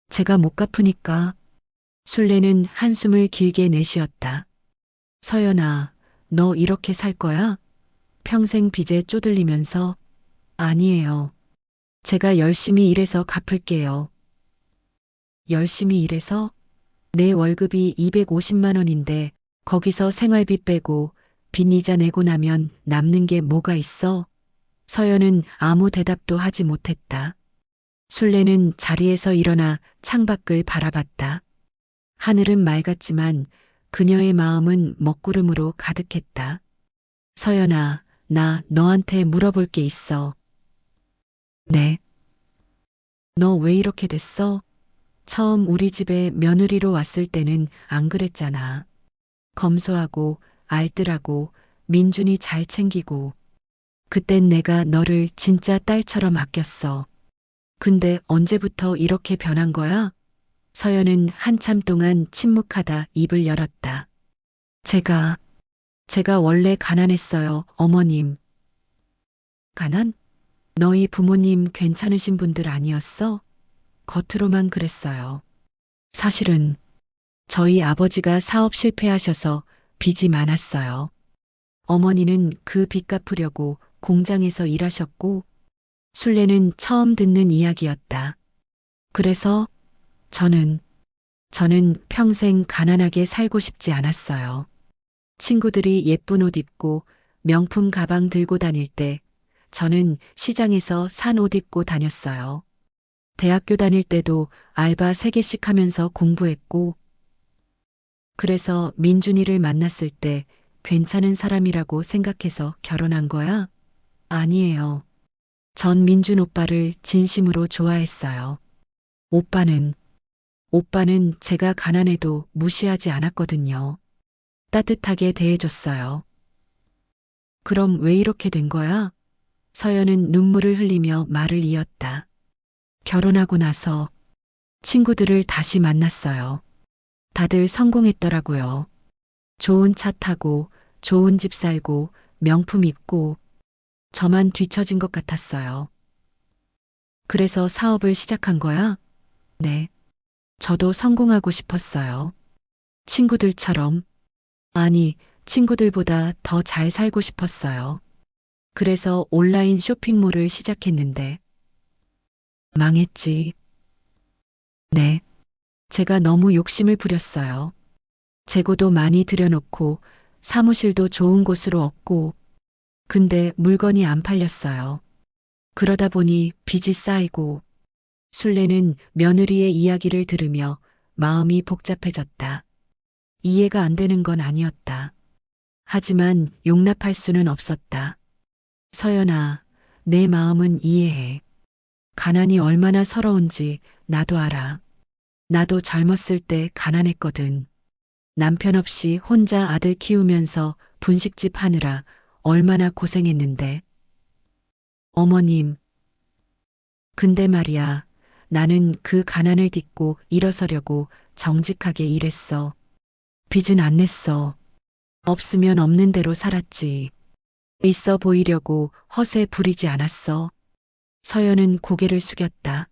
S1: 제가 못 갚으니까. 술래는 한숨을 길게 내쉬었다. 서연아, 너 이렇게 살 거야? 평생 빚에 쪼들리면서? 아니에요. 제가 열심히 일해서 갚을게요. 열심히 일해서? 내 월급이 250만 원인데 거기서 생활비 빼고 빚 이자 내고 나면 남는 게 뭐가 있어? 서연은 아무 대답도 하지 못했다. 술래는 자리에서 일어나 창밖을 바라봤다. 하늘은 맑았지만 그녀의 마음은 먹구름으로 가득했다. 서연아, 나 너한테 물어볼 게 있어. 네. 너 왜 이렇게 됐어? 처음 우리 집에 며느리로 왔을 때는 안 그랬잖아. 검소하고 알뜰하고 민준이 잘 챙기고. 그땐 내가 너를 진짜 딸처럼 아꼈어. 근데 언제부터 이렇게 변한 거야? 서연은 한참 동안 침묵하다 입을 열었다. 제가 원래 가난했어요, 어머님. 가난? 너희 부모님 괜찮으신 분들 아니었어? 겉으로만 그랬어요. 사실은 저희 아버지가 사업 실패하셔서 빚이 많았어요. 어머니는 그 빚 갚으려고 공장에서 일하셨고, 술래는 처음 듣는 이야기였다. 그래서 저는 평생 가난하게 살고 싶지 않았어요. 친구들이 예쁜 옷 입고 명품 가방 들고 다닐 때 저는 시장에서 산 옷 입고 다녔어요. 대학교 다닐 때도 알바 3개씩 하면서 공부했고, 그래서 민준이를 만났을 때 괜찮은 사람이라고 생각해서 결혼한 거야? 아니에요. 전 민준 오빠를 진심으로 좋아했어요. 오빠는 제가 가난해도 무시하지 않았거든요. 따뜻하게 대해줬어요. 그럼 왜 이렇게 된 거야? 서연은 눈물을 흘리며 말을 이었다. 결혼하고 나서 친구들을 다시 만났어요. 다들 성공했더라고요. 좋은 차 타고 좋은 집 살고 명품 입고 저만 뒤처진 것 같았어요. 그래서 사업을 시작한 거야? 네. 저도 성공하고 싶었어요. 친구들처럼. 아니, 친구들보다 더 잘 살고 싶었어요. 그래서 온라인 쇼핑몰을 시작했는데 망했지. 네. 제가 너무 욕심을 부렸어요. 재고도 많이 들여놓고 사무실도 좋은 곳으로 얻고 근데 물건이 안 팔렸어요. 그러다 보니 빚이 쌓이고 술래는 며느리의 이야기를 들으며 마음이 복잡해졌다. 이해가 안 되는 건 아니었다. 하지만 용납할 수는 없었다. 서연아, 내 마음은 이해해. 가난이 얼마나 서러운지 나도 알아. 나도 젊었을 때 가난했거든. 남편 없이 혼자 아들 키우면서 분식집 하느라 얼마나 고생했는데. 어머님, 근데 말이야, 나는 그 가난을 딛고 일어서려고 정직하게 일했어. 빚은 안 냈어. 없으면 없는 대로 살았지. 있어 보이려고 허세 부리지 않았어. 서연은 고개를 숙였다.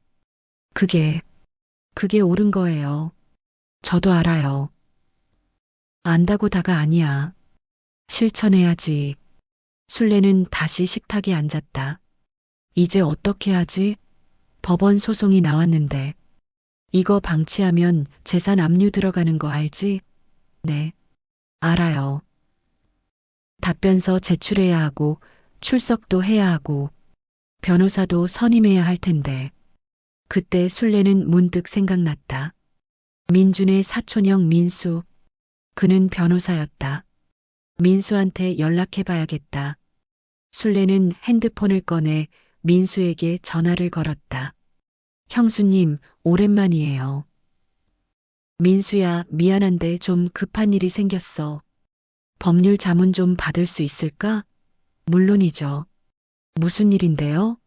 S1: 그게 옳은 거예요. 저도 알아요. 안다고 다가 아니야. 실천해야지. 술래는 다시 식탁에 앉았다. 이제 어떻게 하지? 법원 소송이 나왔는데. 이거 방치하면 재산 압류 들어가는 거 알지? 네. 알아요. 답변서 제출해야 하고 출석도 해야 하고 변호사도 선임해야 할 텐데. 그때 술래는 문득 생각났다. 민준의 사촌형 민수. 그는 변호사였다. 민수한테 연락해 봐야겠다. 술래는 핸드폰을 꺼내 민수에게 전화를 걸었다. 형수님, 오랜만이에요. 민수야, 미안한데 좀 급한 일이 생겼어. 법률 자문 좀 받을 수 있을까? 물론이죠. 무슨 일인데요?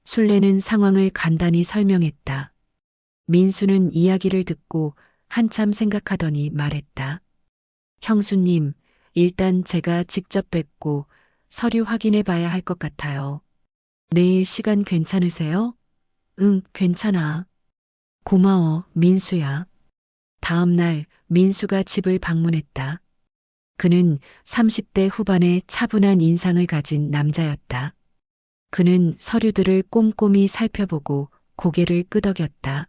S1: 술래는 상황을 간단히 설명했다. 민수는 이야기를 듣고 한참 생각하더니 말했다. 형수님, 일단 제가 직접 뵙고 서류 확인해 봐야 할 것 같아요. 내일 시간 괜찮으세요? 응, 괜찮아. 고마워, 민수야. 다음 날 민수가 집을 방문했다. 그는 30대 후반의 차분한 인상을 가진 남자였다. 그는 서류들을 꼼꼼히 살펴보고 고개를 끄덕였다.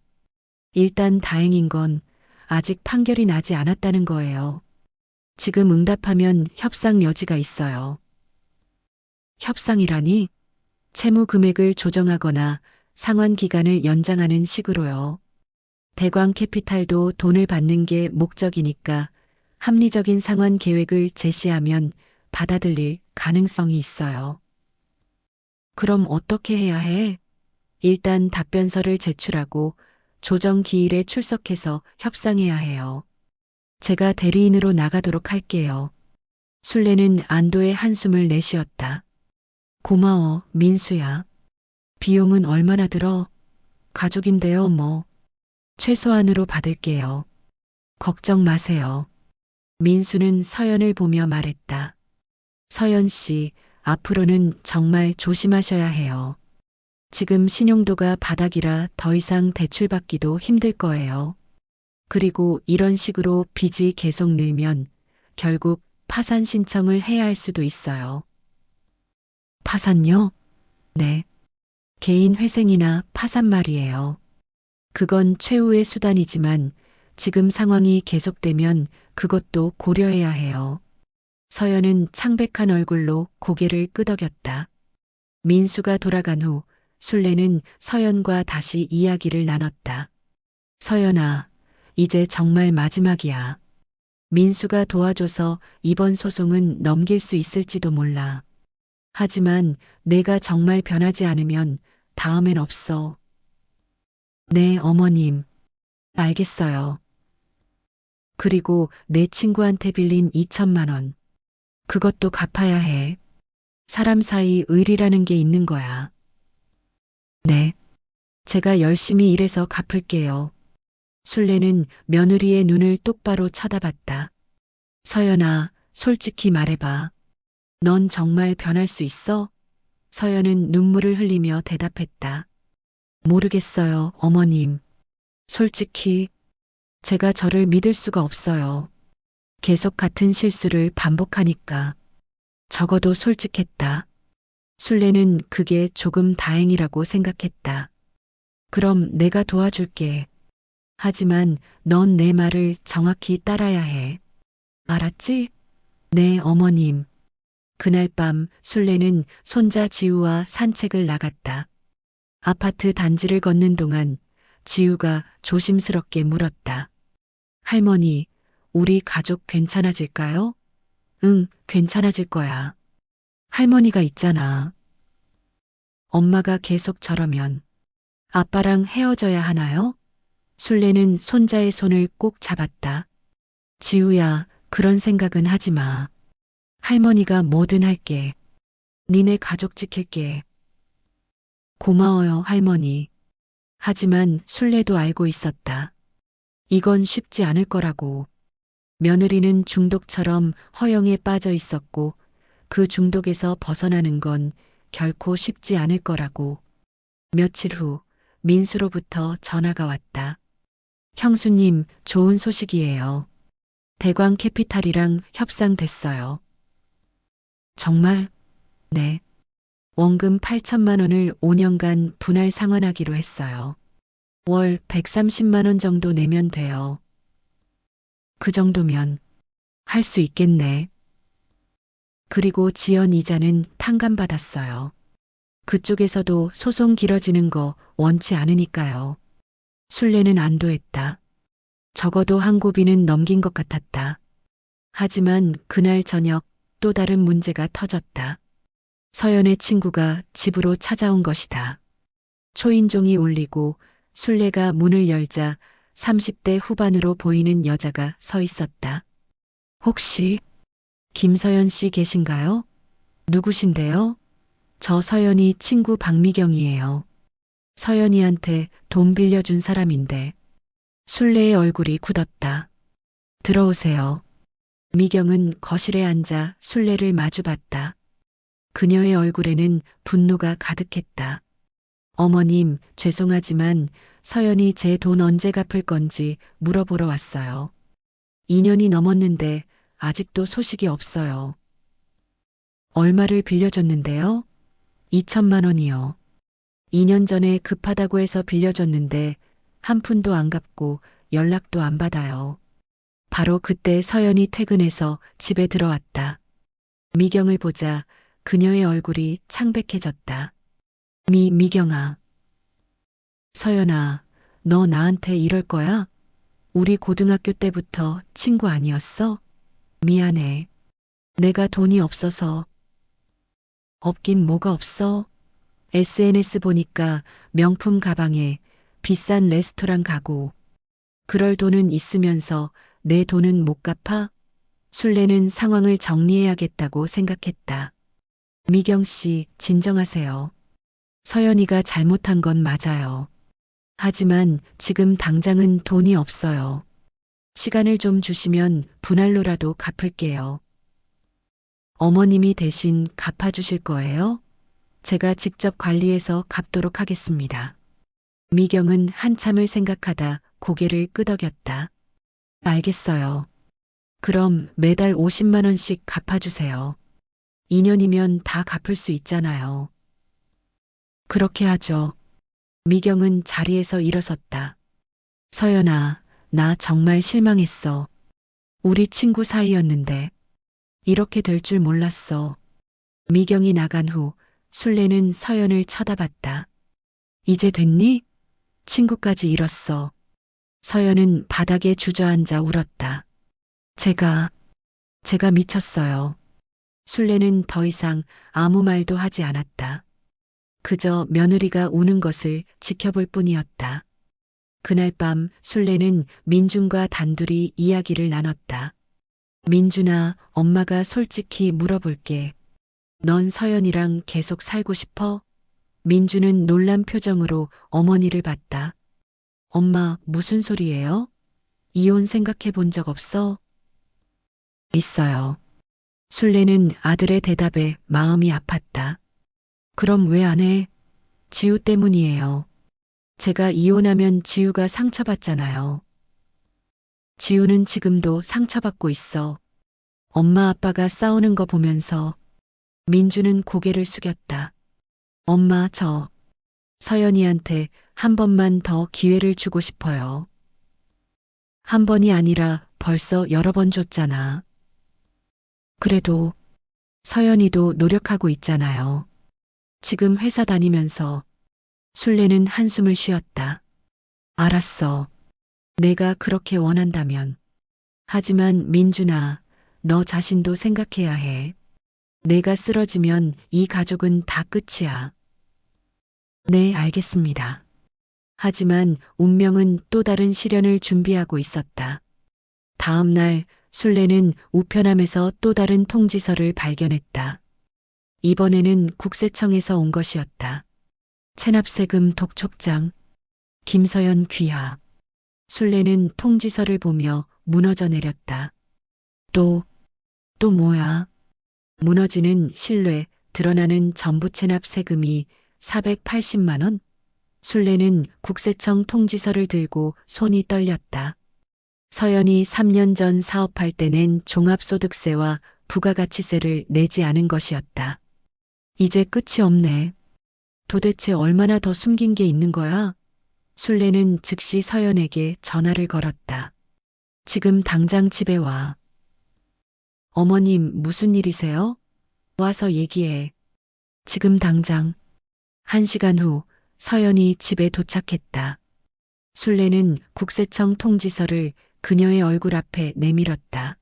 S1: 일단 다행인 건 아직 판결이 나지 않았다는 거예요. 지금 응답하면 협상 여지가 있어요. 협상이라니? 채무 금액을 조정하거나 상환 기간을 연장하는 식으로요. 대광 캐피탈도 돈을 받는 게 목적이니까 합리적인 상환 계획을 제시하면 받아들일 가능성이 있어요. 그럼 어떻게 해야 해? 일단 답변서를 제출하고 조정 기일에 출석해서 협상해야 해요. 제가 대리인으로 나가도록 할게요. 술래는 안도의 한숨을 내쉬었다. 고마워, 민수야. 비용은 얼마나 들어? 가족인데요, 뭐. 최소한으로 받을게요. 걱정 마세요. 민수는 서연을 보며 말했다. 서연 씨, 앞으로는 정말 조심하셔야 해요. 지금 신용도가 바닥이라 더 이상 대출받기도 힘들 거예요. 그리고 이런 식으로 빚이 계속 늘면 결국 파산 신청을 해야 할 수도 있어요. 파산요? 네. 개인 회생이나 파산 말이에요. 그건 최후의 수단이지만 지금 상황이 계속되면 그것도 고려해야 해요. 서연은 창백한 얼굴로 고개를 끄덕였다. 민수가 돌아간 후 술래는 서연과 다시 이야기를 나눴다. 서연아, 이제 정말 마지막이야. 민수가 도와줘서 이번 소송은 넘길 수 있을지도 몰라. 하지만 내가 정말 변하지 않으면 다음엔 없어. 네, 어머님. 알겠어요. 그리고 내 친구한테 빌린 2천만 원. 그것도 갚아야 해. 사람 사이 의리라는 게 있는 거야. 네. 제가 열심히 일해서 갚을게요. 술래는 며느리의 눈을 똑바로 쳐다봤다. 서연아, 솔직히 말해봐. 넌 정말 변할 수 있어? 서연은 눈물을 흘리며 대답했다. 모르겠어요, 어머님. 솔직히 제가 저를 믿을 수가 없어요. 계속 같은 실수를 반복하니까. 적어도 솔직했다. 술래는 그게 조금 다행이라고 생각했다. 그럼 내가 도와줄게. 하지만 넌 내 말을 정확히 따라야 해. 알았지? 네, 어머님. 그날 밤 술래는 손자 지우와 산책을 나갔다. 아파트 단지를 걷는 동안 지우가 조심스럽게 물었다. 할머니, 우리 가족 괜찮아질까요? 응, 괜찮아질 거야. 할머니가 있잖아. 엄마가 계속 저러면 아빠랑 헤어져야 하나요? 술래는 손자의 손을 꼭 잡았다. 지우야, 그런 생각은 하지 마. 할머니가 뭐든 할게. 니네 가족 지킬게. 고마워요, 할머니. 하지만 술래도 알고 있었다. 이건 쉽지 않을 거라고. 며느리는 중독처럼 허영에 빠져 있었고 그 중독에서 벗어나는 건 결코 쉽지 않을 거라고. 며칠 후 민수로부터 전화가 왔다. 형수님, 좋은 소식이에요. 대광 캐피탈이랑 협상됐어요. 정말? 네. 원금 8천만 원을 5년간 분할 상환하기로 했어요. 월 130만 원 정도 내면 돼요. 그 정도면 할 수 있겠네. 그리고 지연 이자는 탕감받았어요. 그쪽에서도 소송 길어지는 거 원치 않으니까요. 술래는 안도했다. 적어도 한 고비는 넘긴 것 같았다. 하지만 그날 저녁 또 다른 문제가 터졌다. 서연의 친구가 집으로 찾아온 것이다. 초인종이 울리고 술래가 문을 열자 30대 후반으로 보이는 여자가 서 있었다. 혹시 김서연 씨 계신가요? 누구신데요? 저 서연이 친구 박미경이에요. 서연이한테 돈 빌려준 사람인데. 술래의 얼굴이 굳었다. 들어오세요. 미경은 거실에 앉아 술래를 마주봤다. 그녀의 얼굴에는 분노가 가득했다. 어머님, 죄송하지만 서연이 제 돈 언제 갚을 건지 물어보러 왔어요. 2년이 넘었는데 아직도 소식이 없어요. 얼마를 빌려줬는데요? 2천만 원이요. 2년 전에 급하다고 해서 빌려줬는데 한 푼도 안 갚고 연락도 안 받아요. 바로 그때 서연이 퇴근해서 집에 들어왔다. 미경을 보자 그녀의 얼굴이 창백해졌다. 미경아. 서연아, 너 나한테 이럴 거야? 우리 고등학교 때부터 친구 아니었어? 미안해. 내가 돈이 없어서. 없긴 뭐가 없어? SNS 보니까 명품 가방에 비싼 레스토랑 가고 그럴 돈은 있으면서 내 돈은 못 갚아? 술래는 상황을 정리해야겠다고 생각했다. 미경 씨, 진정하세요. 서연이가 잘못한 건 맞아요. 하지만 지금 당장은 돈이 없어요. 시간을 좀 주시면 분할로라도 갚을게요. 어머님이 대신 갚아주실 거예요? 제가 직접 관리해서 갚도록 하겠습니다. 미경은 한참을 생각하다 고개를 끄덕였다. 알겠어요. 그럼 매달 50만 원씩 갚아주세요. 2년이면 다 갚을 수 있잖아요. 그렇게 하죠. 미경은 자리에서 일어섰다. 서연아, 나 정말 실망했어. 우리 친구 사이였는데 이렇게 될 줄 몰랐어. 미경이 나간 후 술래는 서연을 쳐다봤다. 이제 됐니? 친구까지 잃었어. 서연은 바닥에 주저앉아 울었다. 제가 미쳤어요. 술래는 더 이상 아무 말도 하지 않았다. 그저 며느리가 우는 것을 지켜볼 뿐이었다. 그날 밤 술래는 민준과 단둘이 이야기를 나눴다. 민준아, 엄마가 솔직히 물어볼게. 넌 서연이랑 계속 살고 싶어? 민준은 놀란 표정으로 어머니를 봤다. 엄마, 무슨 소리예요? 이혼 생각해 본 적 없어? 있어요. 술래는 아들의 대답에 마음이 아팠다. 그럼 왜 안 해? 지우 때문이에요. 제가 이혼하면 지우가 상처받잖아요. 지우는 지금도 상처받고 있어. 엄마 아빠가 싸우는 거 보면서 민주는 고개를 숙였다. 엄마, 서연이한테 한 번만 더 기회를 주고 싶어요. 한 번이 아니라 벌써 여러 번 줬잖아. 그래도 서연이도 노력하고 있잖아요. 지금 회사 다니면서 술래는 한숨을 쉬었다. 알았어. 내가 그렇게 원한다면. 하지만 민준아, 너 자신도 생각해야 해. 내가 쓰러지면 이 가족은 다 끝이야. 네, 알겠습니다. 하지만 운명은 또 다른 시련을 준비하고 있었다. 다음 날 술래는 우편함에서 또 다른 통지서를 발견했다. 이번에는 국세청에서 온 것이었다. 체납세금 독촉장, 김서연 귀하. 술래는 통지서를 보며 무너져 내렸다. 또 뭐야? 무너지는 신뢰, 드러나는 전부 체납 세금이 480만 원? 술래는 국세청 통지서를 들고 손이 떨렸다. 서연이 3년 전 사업할 때 낸 종합소득세와 부가가치세를 내지 않은 것이었다. 이제 끝이 없네. 도대체 얼마나 더 숨긴 게 있는 거야? 술래는 즉시 서연에게 전화를 걸었다. 지금 당장 집에 와. 어머님, 무슨 일이세요? 와서 얘기해. 지금 당장. 1시간 후 서연이 집에 도착했다. 술래는 국세청 통지서를 그녀의 얼굴 앞에 내밀었다.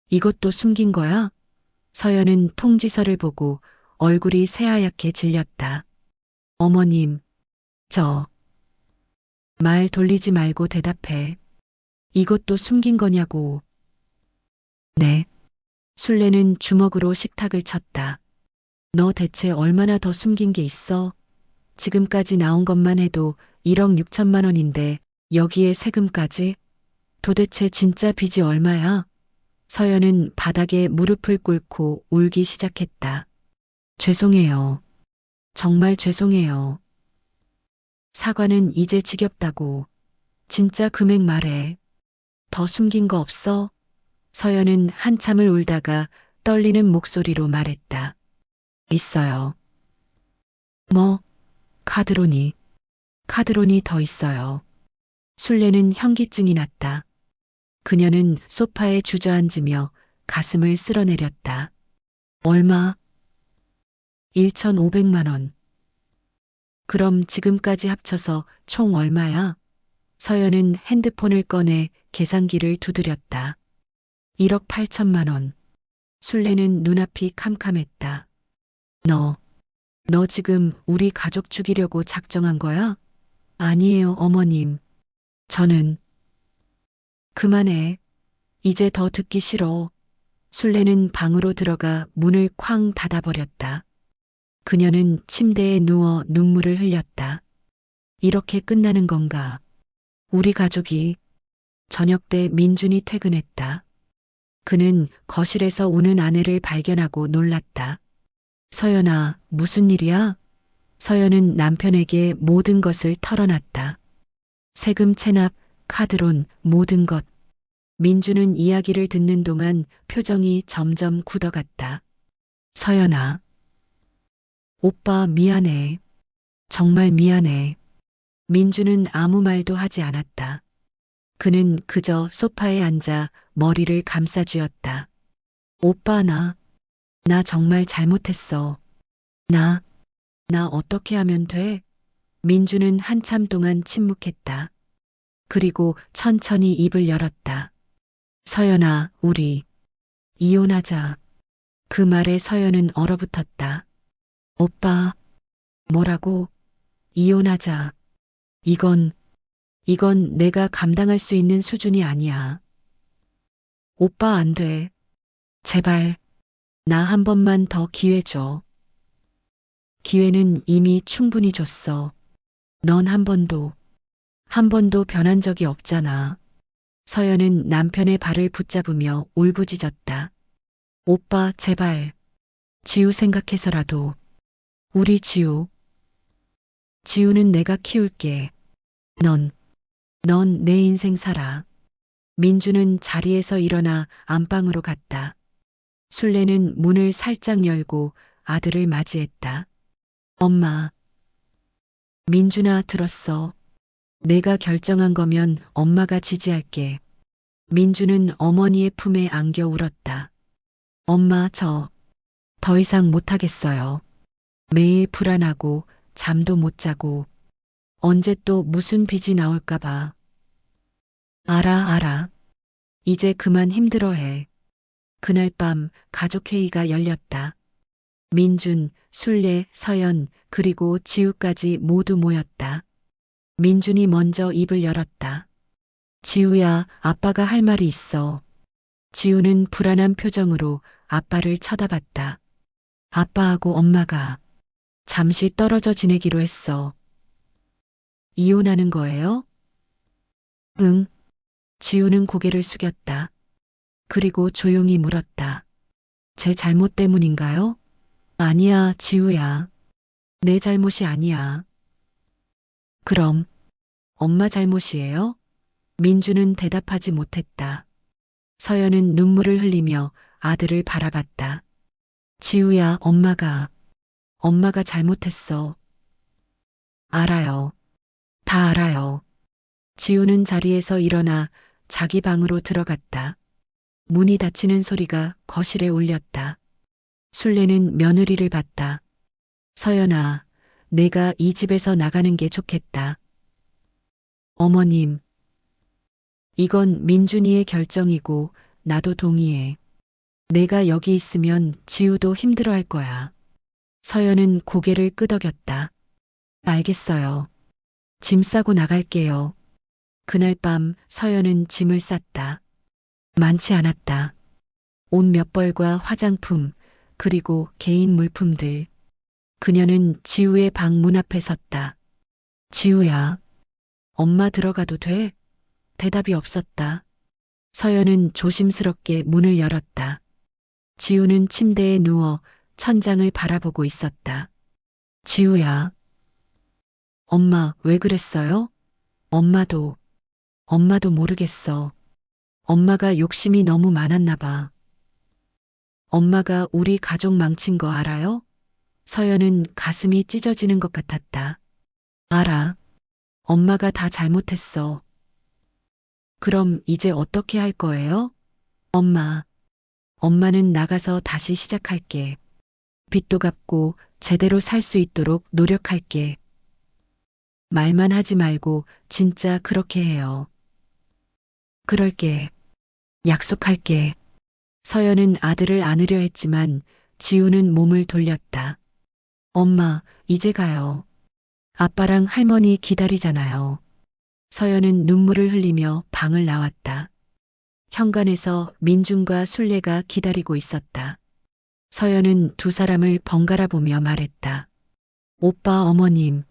S1: 이것도 숨긴 거야? 서연은 통지서를 보고 얼굴이 새하얗게 질렸다. 어머님, 말 돌리지 말고 대답해. 이것도 숨긴 거냐고. 네. 술래는 주먹으로 식탁을 쳤다. 너 대체 얼마나 더 숨긴 게 있어? 지금까지 나온 것만 해도 1억 6천만 원인데 여기에 세금까지? 도대체 진짜 빚이 얼마야? 서연은 바닥에 무릎을 꿇고 울기 시작했다. 죄송해요. 정말 죄송해요. 사과는 이제 지겹다고. 진짜 금액 말해. 더 숨긴 거 없어? 서연은 한참을 울다가 떨리는 목소리로 말했다. 있어요. 뭐? 카드론이. 카드론이 더 있어요. 술래는 현기증이 났다. 그녀는 소파에 주저앉으며 가슴을 쓸어내렸다. 얼마? 1,500만 원. 그럼 지금까지 합쳐서 총 얼마야? 서연은 핸드폰을 꺼내 계산기를 두드렸다. 1억 8천만 원. 술래는 눈앞이 캄캄했다. 너 지금 우리 가족 죽이려고 작정한 거야? 아니에요, 어머님. 저는. 그만해. 이제 더 듣기 싫어. 술래는 방으로 들어가 문을 쾅 닫아버렸다. 그녀는 침대에 누워 눈물을 흘렸다. 이렇게 끝나는 건가? 우리 가족이. 저녁 때 민준이 퇴근했다. 그는 거실에서 우는 아내를 발견하고 놀랐다. 서연아, 무슨 일이야? 서연은 남편에게 모든 것을 털어놨다. 세금 체납, 카드론, 모든 것. 민주는 이야기를 듣는 동안 표정이 점점 굳어갔다. 서연아. 오빠 미안해. 정말 미안해. 민주는 아무 말도 하지 않았다. 그는 그저 소파에 앉아 머리를 감싸쥐었다. 오빠 나 정말 잘못했어. 나 어떻게 하면 돼? 민주는 한참 동안 침묵했다. 그리고 천천히 입을 열었다. 서연아, 우리 이혼하자. 그 말에 서연은 얼어붙었다. 오빠, 뭐라고? 이혼하자. 이건 내가 감당할 수 있는 수준이 아니야. 오빠 안 돼. 제발, 나 한 번만 더 기회 줘. 기회는 이미 충분히 줬어. 넌 한 번도 변한 적이 없잖아. 서연은 남편의 발을 붙잡으며 울부짖었다. 오빠, 제발. 지우 생각해서라도. 우리 지우. 지우는 내가 키울게. 넌 내 인생 살아. 민주는 자리에서 일어나 안방으로 갔다. 술래는 문을 살짝 열고 아들을 맞이했다. 엄마. 민준아, 들었어. 내가 결정한 거면 엄마가 지지할게. 민주는 어머니의 품에 안겨 울었다. 엄마, 더 이상 못하겠어요. 매일 불안하고 잠도 못 자고 언제 또 무슨 빚이 나올까봐. 알아. 이제 그만 힘들어해. 그날 밤 가족회의가 열렸다. 민준, 술래, 서연, 그리고 지우까지 모두 모였다. 민준이 먼저 입을 열었다. 지우야, 아빠가 할 말이 있어. 지우는 불안한 표정으로 아빠를 쳐다봤다. 아빠하고 엄마가 잠시 떨어져 지내기로 했어. 이혼하는 거예요? 응. 지우는 고개를 숙였다. 그리고 조용히 물었다. 제 잘못 때문인가요? 아니야, 지우야. 내 잘못이 아니야. 그럼 엄마 잘못이에요? 민주는 대답하지 못했다. 서연은 눈물을 흘리며 아들을 바라봤다. 지우야, 엄마가 잘못했어. 알아요. 다 알아요. 지우는 자리에서 일어나 자기 방으로 들어갔다. 문이 닫히는 소리가 거실에 울렸다. 술래는 며느리를 봤다. 서연아, 내가 이 집에서 나가는 게 좋겠다. 어머님, 이건 민준이의 결정이고 나도 동의해. 내가 여기 있으면 지우도 힘들어할 거야. 서연은 고개를 끄덕였다. 알겠어요. 짐 싸고 나갈게요. 그날 밤 서연은 짐을 쌌다. 많지 않았다. 옷 몇 벌과 화장품, 그리고 개인 물품들. 그녀는 지우의 방 문 앞에 섰다. 지우야, 엄마 들어가도 돼? 대답이 없었다. 서연은 조심스럽게 문을 열었다. 지우는 침대에 누워 천장을 바라보고 있었다. 지우야. 엄마, 왜 그랬어요? 엄마도 모르겠어. 엄마가 욕심이 너무 많았나 봐. 엄마가 우리 가족 망친 거 알아요? 서연은 가슴이 찢어지는 것 같았다. 알아. 엄마가 다 잘못했어. 그럼 이제 어떻게 할 거예요? 엄마는 나가서 다시 시작할게. 빚도 갚고 제대로 살 수 있도록 노력할게. 말만 하지 말고 진짜 그렇게 해요. 그럴게. 약속할게. 서연은 아들을 안으려 했지만 지우는 몸을 돌렸다. 엄마, 이제 가요. 아빠랑 할머니 기다리잖아요. 서연은 눈물을 흘리며 방을 나왔다. 현관에서 민준과 술래가 기다리고 있었다. 서연은 두 사람을 번갈아 보며 말했다. 오빠, 어머님,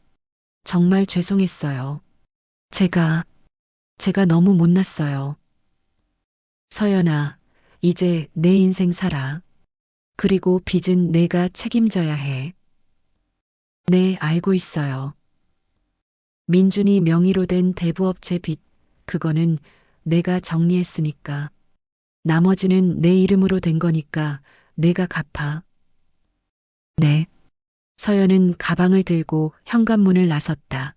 S1: 정말 죄송했어요. 제가 너무 못났어요. 서연아, 이제 내 인생 살아. 그리고 빚은 내가 책임져야 해. 네, 알고 있어요. 민준이 명의로 된 대부업체 빚, 그거는 내가 정리했으니까. 나머지는 내 이름으로 된 거니까 내가 갚아. 네. 서연은 가방을 들고 현관문을 나섰다.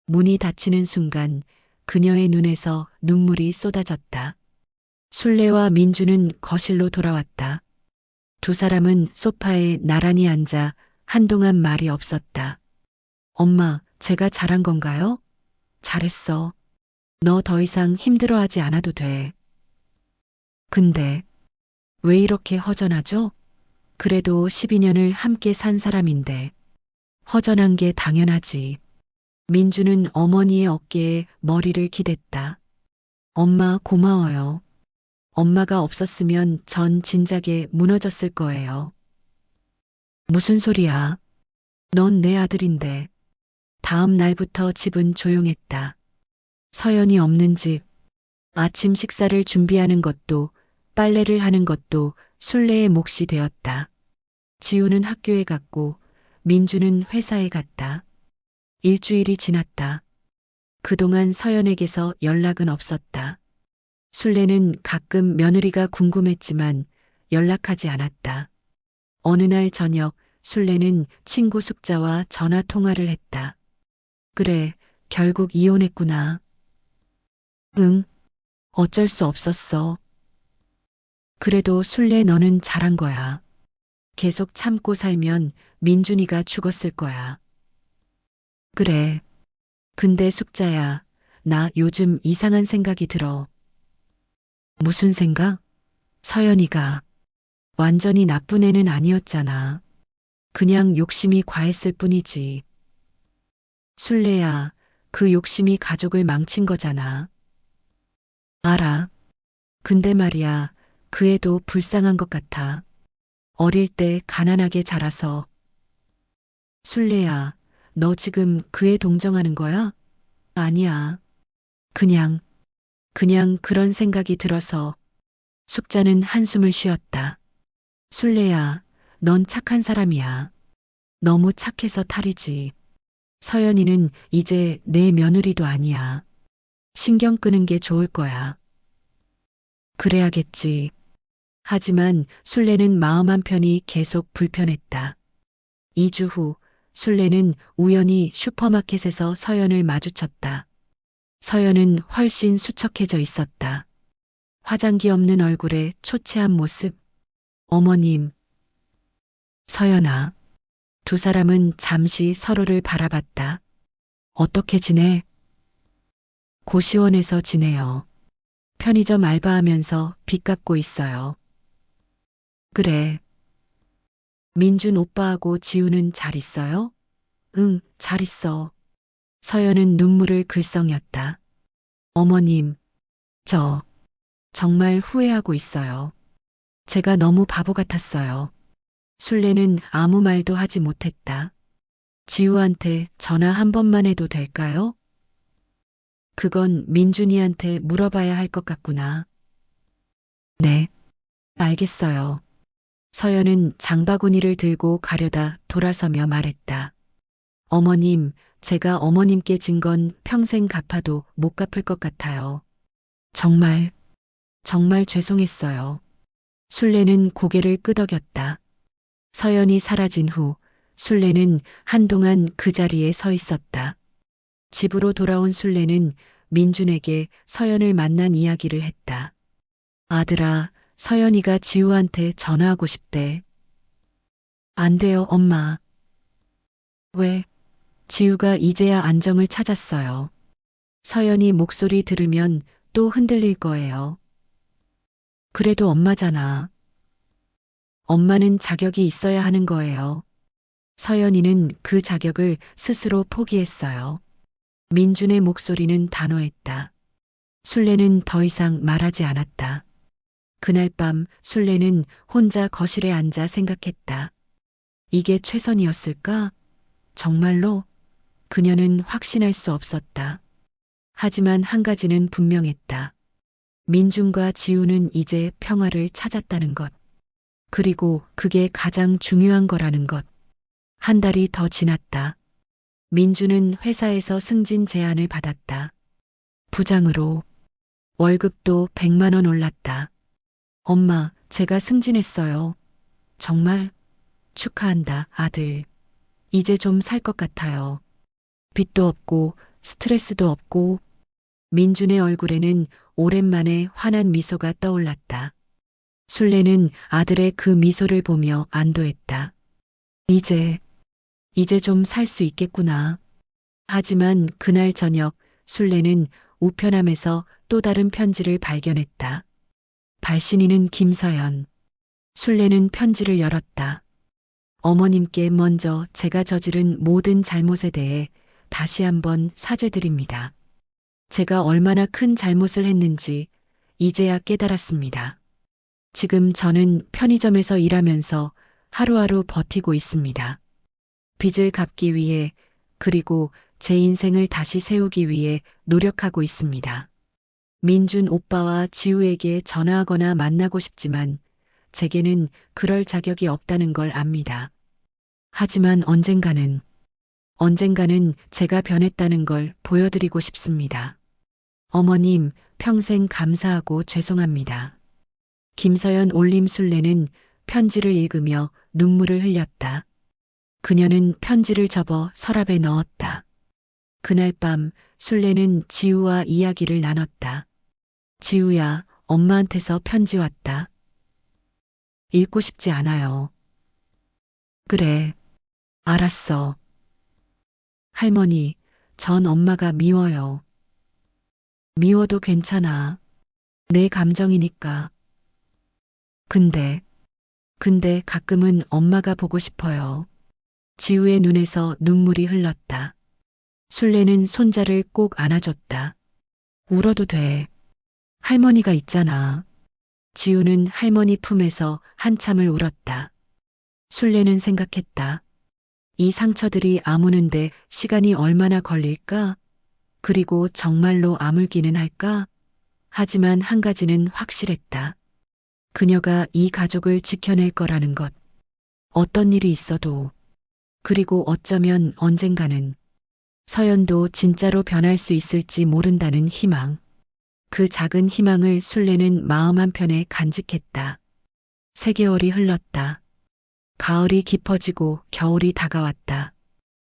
S1: 문이 닫히는 순간 그녀의 눈에서 눈물이 쏟아졌다. 술래와 민주는 거실로 돌아왔다. 두 사람은 소파에 나란히 앉아 한동안 말이 없었다. 엄마, 제가 잘한 건가요? 잘했어. 너 더 이상 힘들어하지 않아도 돼. 근데 왜 이렇게 허전하죠? 그래도 12년을 함께 산 사람인데 허전한 게 당연하지. 민주는 어머니의 어깨에 머리를 기댔다. 엄마, 고마워요. 엄마가 없었으면 전 진작에 무너졌을 거예요. 무슨 소리야? 넌 내 아들인데. 다음 날부터 집은 조용했다. 서연이 없는 집. 아침 식사를 준비하는 것도, 빨래를 하는 것도 순례의 몫이 되었다. 지우는 학교에 갔고 민주는 회사에 갔다. 일주일이 지났다. 그동안 서연에게서 연락은 없었다. 순례는 가끔 며느리가 궁금했지만 연락하지 않았다. 어느 날 저녁 순례는 친구 숙자와 전화 통화를 했다. 그래, 결국 이혼했구나. 응, 어쩔 수 없었어. 그래도 순례 너는 잘한 거야. 계속 참고 살면 민준이가 죽었을 거야. 그래. 근데 숙자야, 나 요즘 이상한 생각이 들어. 무슨 생각? 서연이가 완전히 나쁜 애는 아니었잖아. 그냥 욕심이 과했을 뿐이지. 순례야, 그 욕심이 가족을 망친 거잖아. 알아. 근데 말이야, 그 애도 불쌍한 것 같아. 어릴 때 가난하게 자라서. 순례야, 너 지금 그 애 동정하는 거야? 아니야. 그냥, 그냥 그런 생각이 들어서. 숙자는 한숨을 쉬었다. 순례야, 넌 착한 사람이야. 너무 착해서 탈이지. 서연이는 이제 내 며느리도 아니야. 신경 끄는 게 좋을 거야. 그래야겠지. 하지만 순례는 마음 한편이 계속 불편했다. 2주 후 순례는 우연히 슈퍼마켓에서 서연을 마주쳤다. 서연은 훨씬 수척해져 있었다. 화장기 없는 얼굴에 초췌한 모습. 어머님. 서연아. 두 사람은 잠시 서로를 바라봤다. 어떻게 지내? 고시원에서 지내요. 편의점 알바하면서 빚 갚고 있어요. 그래. 민준 오빠하고 지우는 잘 있어요? 응, 잘 있어. 서연은 눈물을 글썽였다. 어머님, 저 정말 후회하고 있어요. 제가 너무 바보 같았어요. 순례는 아무 말도 하지 못했다. 지우한테 전화 한 번만 해도 될까요? 그건 민준이한테 물어봐야 할 것 같구나. 네, 알겠어요. 서연은 장바구니를 들고 가려다 돌아서며 말했다. 어머님, 제가 어머님께 진 건 평생 갚아도 못 갚을 것 같아요. 정말, 정말 죄송했어요. 순례는 고개를 끄덕였다. 서연이 사라진 후 순례는 한동안 그 자리에 서 있었다. 집으로 돌아온 순례는 민준에게 서연을 만난 이야기를 했다. 아들아, 서연이가 지우한테 전화하고 싶대. 안 돼요, 엄마. 왜? 지우가 이제야 안정을 찾았어요. 서연이 목소리 들으면 또 흔들릴 거예요. 그래도 엄마잖아. 엄마는 자격이 있어야 하는 거예요. 서연이는 그 자격을 스스로 포기했어요. 민준의 목소리는 단호했다. 순례는 더 이상 말하지 않았다. 그날 밤 순례는 혼자 거실에 앉아 생각했다. 이게 최선이었을까? 정말로? 그녀는 확신할 수 없었다. 하지만 한 가지는 분명했다. 민준과 지우는 이제 평화를 찾았다는 것. 그리고 그게 가장 중요한 거라는 것. 한 달이 더 지났다. 민준은 회사에서 승진 제안을 받았다. 부장으로. 월급도 100만 원 올랐다. 엄마, 제가 승진했어요. 정말? 축하한다, 아들. 이제 좀 살 것 같아요. 빚도 없고 스트레스도 없고. 민준의 얼굴에는 오랜만에 환한 미소가 떠올랐다. 순례는 아들의 그 미소를 보며 안도했다. 이제 좀 살 수 있겠구나. 하지만 그날 저녁 순례는 우편함에서 또 다른 편지를 발견했다. 발신인은 김서연. 순례는 편지를 열었다. 어머님께 먼저 제가 저지른 모든 잘못에 대해 다시 한번 사죄드립니다. 제가 얼마나 큰 잘못을 했는지 이제야 깨달았습니다. 지금 저는 편의점에서 일하면서 하루하루 버티고 있습니다. 빚을 갚기 위해 그리고 제 인생을 다시 세우기 위해 노력하고 있습니다. 민준 오빠와 지우에게 전화하거나 만나고 싶지만 제게는 그럴 자격이 없다는 걸 압니다. 하지만 언젠가는 제가 변했다는 걸 보여드리고 싶습니다. 어머님, 평생 감사하고 죄송합니다. 김서연 올림 순례는 편지를 읽으며 눈물을 흘렸다. 그녀는 편지를 접어 서랍에 넣었다. 그날 밤 순례는 지우와 이야기를 나눴다. 지우야, 엄마한테서 편지 왔다. 읽고 싶지 않아요. 그래, 알았어. 할머니, 전 엄마가 미워요. 미워도 괜찮아. 내 감정이니까. 근데 가끔은 엄마가 보고 싶어요. 지우의 눈에서 눈물이 흘렀다. 순례는 손자를 꼭 안아줬다. 울어도 돼. 할머니가 있잖아. 지우는 할머니 품에서 한참을 울었다. 순례는 생각했다. 이 상처들이 아무는데 시간이 얼마나 걸릴까? 그리고 정말로 아물기는 할까? 하지만 한 가지는 확실했다. 그녀가 이 가족을 지켜낼 거라는 것. 어떤 일이 있어도. 그리고 어쩌면 언젠가는 서연도 진짜로 변할 수 있을지 모른다는 희망. 그 작은 희망을 순례는 마음 한편에 간직했다. 3개월이 흘렀다. 가을이 깊어지고 겨울이 다가왔다.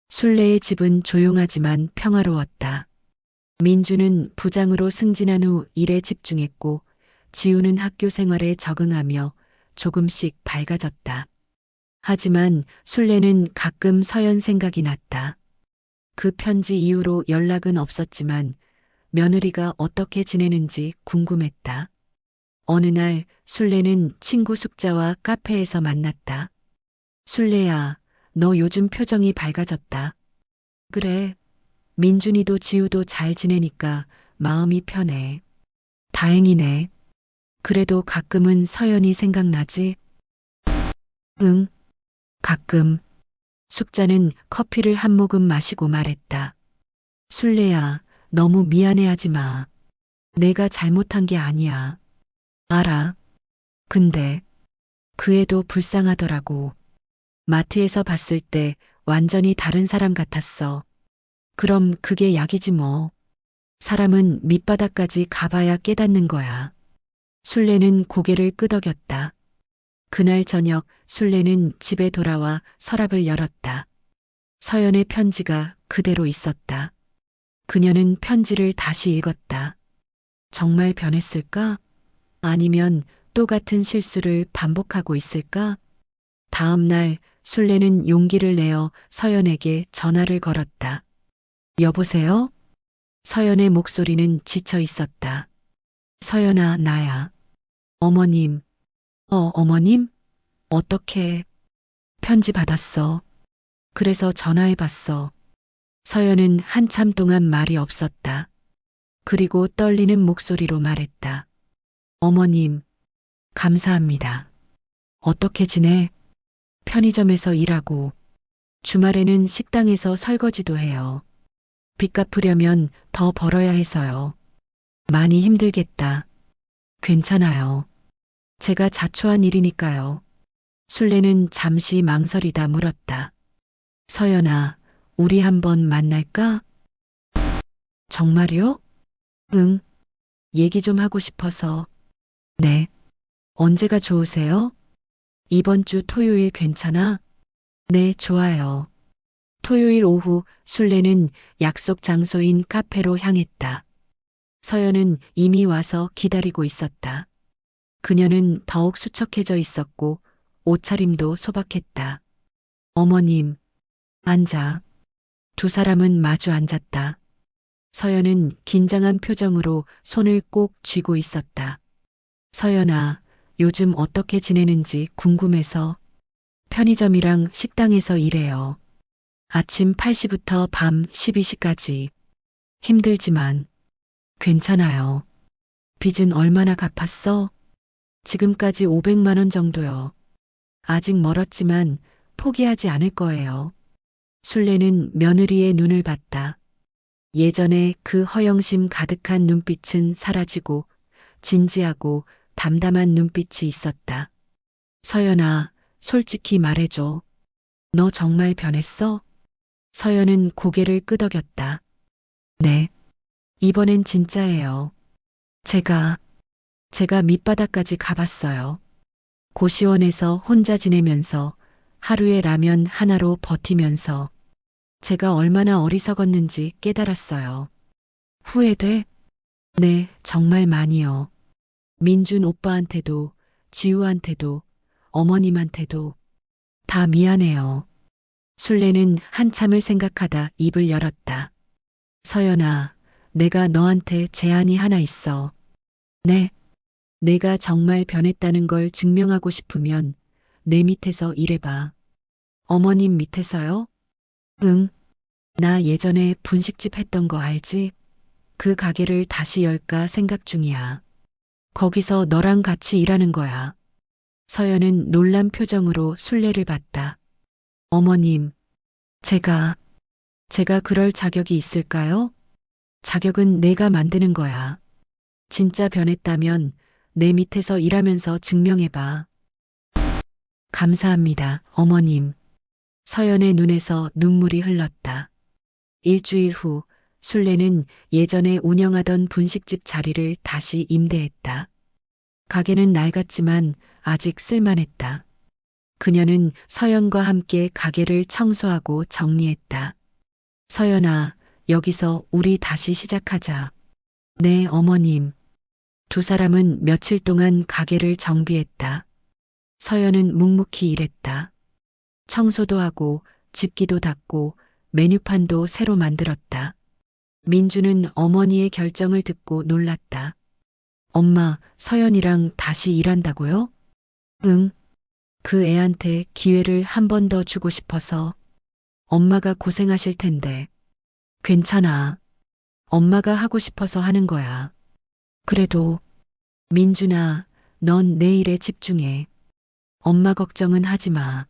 S1: 순례의 집은 조용하지만 평화로웠다. 민주는 부장으로 승진한 후 일에 집중했고 지우는 학교 생활에 적응하며 조금씩 밝아졌다. 하지만 순례는 가끔 서연 생각이 났다. 그 편지 이후로 연락은 없었지만 며느리가 어떻게 지내는지 궁금했다. 어느 날 순례는 친구 숙자와 카페에서 만났다. 순례야, 너 요즘 표정이 밝아졌다. 그래, 민준이도 지우도 잘 지내니까 마음이 편해. 다행이네. 그래도 가끔은 서연이 생각나지? 응, 가끔. 숙자는 커피를 한 모금 마시고 말했다. 순례야, 너무 미안해하지 마. 내가 잘못한 게 아니야. 알아. 근데 그 애도 불쌍하더라고. 마트에서 봤을 때 완전히 다른 사람 같았어. 그럼 그게 약이지 뭐. 사람은 밑바닥까지 가봐야 깨닫는 거야. 순례는 고개를 끄덕였다. 그날 저녁 순례는 집에 돌아와 서랍을 열었다. 서연의 편지가 그대로 있었다. 그녀는 편지를 다시 읽었다. 정말 변했을까? 아니면 또 같은 실수를 반복하고 있을까? 다음 날 순례는 용기를 내어 서연에게 전화를 걸었다. 여보세요? 서연의 목소리는 지쳐 있었다. 서연아, 나야. 어머님. 어머님? 어떻게? 편지 받았어. 그래서 전화해봤어. 서연은 한참 동안 말이 없었다. 그리고 떨리는 목소리로 말했다. 어머님, 감사합니다. 어떻게 지내? 편의점에서 일하고, 주말에는 식당에서 설거지도 해요. 빚 갚으려면 더 벌어야 해서요. 많이 힘들겠다. 괜찮아요. 제가 자초한 일이니까요. 순례는 잠시 망설이다 물었다. 서연아, 우리 한번 만날까? 정말요? 응. 얘기 좀 하고 싶어서. 네. 언제가 좋으세요? 이번 주 토요일 괜찮아? 네, 좋아요. 토요일 오후 순례는 약속 장소인 카페로 향했다. 서연은 이미 와서 기다리고 있었다. 그녀는 더욱 수척해져 있었고 옷차림도 소박했다. 어머님, 앉아. 두 사람은 마주 앉았다. 서연은 긴장한 표정으로 손을 꼭 쥐고 있었다. 서연아, 요즘 어떻게 지내는지 궁금해서. 편의점이랑 식당에서 일해요. 아침 8시부터 밤 12시까지. 힘들지만 괜찮아요. 빚은 얼마나 갚았어? 지금까지 500만 원 정도요. 아직 멀었지만 포기하지 않을 거예요. 순례는 며느리의 눈을 봤다. 예전에 그 허영심 가득한 눈빛은 사라지고 진지하고 담담한 눈빛이 있었다. 서연아, 솔직히 말해줘. 너 정말 변했어? 서연은 고개를 끄덕였다. 네, 이번엔 진짜예요. 제가, 제가 밑바닥까지 가봤어요. 고시원에서 혼자 지내면서 하루에 라면 하나로 버티면서 제가 얼마나 어리석었는지 깨달았어요. 후회돼? 네, 정말 많이요. 민준 오빠한테도, 지우한테도, 어머님한테도 다 미안해요. 술래는 한참을 생각하다 입을 열었다. 서연아, 내가 너한테 제안이 하나 있어. 네, 내가 정말 변했다는 걸 증명하고 싶으면 내 밑에서 일해봐. 어머님 밑에서요? 응, 나 예전에 분식집 했던 거 알지? 그 가게를 다시 열까 생각 중이야. 거기서 너랑 같이 일하는 거야. 서연은 놀란 표정으로 술래를 봤다. 어머님, 제가, 제가 그럴 자격이 있을까요? 자격은 내가 만드는 거야. 진짜 변했다면 내 밑에서 일하면서 증명해봐. 감사합니다, 어머님. 서연의 눈에서 눈물이 흘렀다. 일주일 후 술래는 예전에 운영하던 분식집 자리를 다시 임대했다. 가게는 낡았지만 아직 쓸만했다. 그녀는 서연과 함께 가게를 청소하고 정리했다. 서연아, 여기서 우리 다시 시작하자. 네, 어머님. 두 사람은 며칠 동안 가게를 정비했다. 서연은 묵묵히 일했다. 청소도 하고 집기도 닦고 메뉴판도 새로 만들었다. 민주는 어머니의 결정을 듣고 놀랐다. 엄마, 서연이랑 다시 일한다고요? 응. 그 애한테 기회를 한 번 더 주고 싶어서. 엄마가 고생하실 텐데. 괜찮아. 엄마가 하고 싶어서 하는 거야. 그래도 민준아, 넌 내 일에 집중해. 엄마 걱정은 하지 마.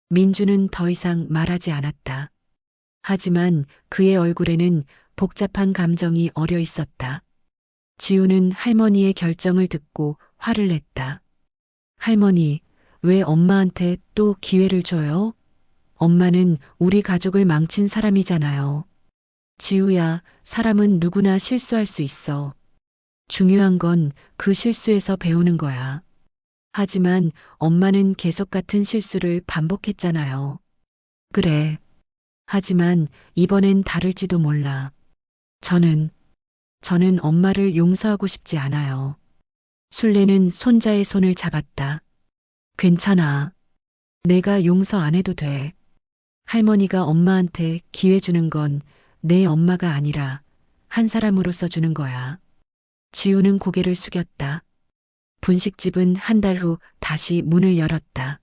S1: 민주는 더 이상 말하지 않았다. 하지만 그의 얼굴에는 복잡한 감정이 어려 있었다. 지우는 할머니의 결정을 듣고 화를 냈다. 할머니, 왜 엄마한테 또 기회를 줘요? 엄마는 우리 가족을 망친 사람이잖아요. 지우야, 사람은 누구나 실수할 수 있어. 중요한 건 그 실수에서 배우는 거야. 하지만 엄마는 계속 같은 실수를 반복했잖아요. 그래. 하지만 이번엔 다를지도 몰라. 저는 엄마를 용서하고 싶지 않아요. 술래는 손자의 손을 잡았다. 괜찮아. 내가 용서 안 해도 돼. 할머니가 엄마한테 기회 주는 건 내 엄마가 아니라 한 사람으로서 주는 거야. 지우는 고개를 숙였다. 분식집은 한 달 후 다시 문을 열었다.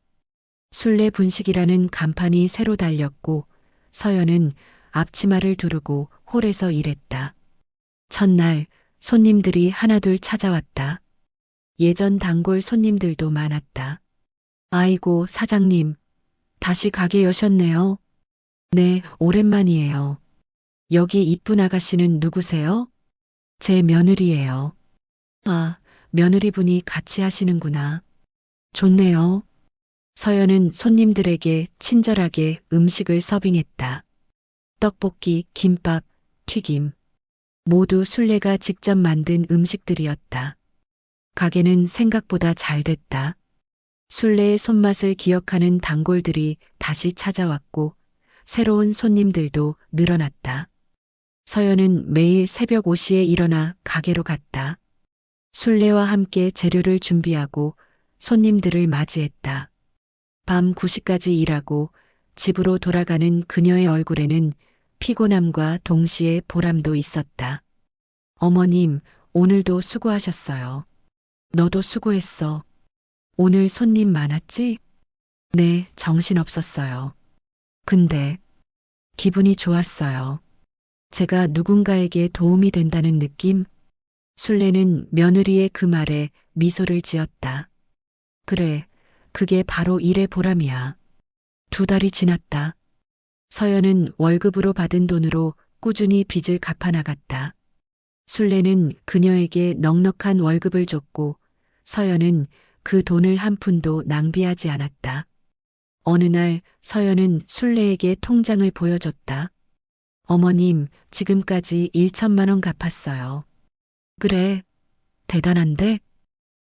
S1: 술래 분식이라는 간판이 새로 달렸고 서연은 앞치마를 두르고 홀에서 일했다. 첫날 손님들이 하나둘 찾아왔다. 예전 단골 손님들도 많았다. 아이고, 사장님, 다시 가게 여셨네요. 네, 오랜만이에요. 여기 이쁜 아가씨는 누구세요? 제 며느리예요. 아, 며느리분이 같이 하시는구나. 좋네요. 서연은 손님들에게 친절하게 음식을 서빙했다. 떡볶이, 김밥, 튀김. 모두 술래가 직접 만든 음식들이었다. 가게는 생각보다 잘 됐다. 술래의 손맛을 기억하는 단골들이 다시 찾아왔고 새로운 손님들도 늘어났다. 서연은 매일 새벽 5시에 일어나 가게로 갔다. 술래와 함께 재료를 준비하고 손님들을 맞이했다. 밤 9시까지 일하고 집으로 돌아가는 그녀의 얼굴에는 피곤함과 동시에 보람도 있었다. 어머님, 오늘도 수고하셨어요. 너도 수고했어. 오늘 손님 많았지? 네, 정신없었어요. 근데 기분이 좋았어요. 제가 누군가에게 도움이 된다는 느낌? 술래는 며느리의 그 말에 미소를 지었다. 그래, 그게 바로 일의 보람이야. 2달이 지났다. 서연은 월급으로 받은 돈으로 꾸준히 빚을 갚아 나갔다. 술래는 그녀에게 넉넉한 월급을 줬고 서연은 그 돈을 한 푼도 낭비하지 않았다. 어느 날 서연은 순례에게 통장을 보여줬다. 어머님, 지금까지 1천만 원 갚았어요. 그래, 대단한데?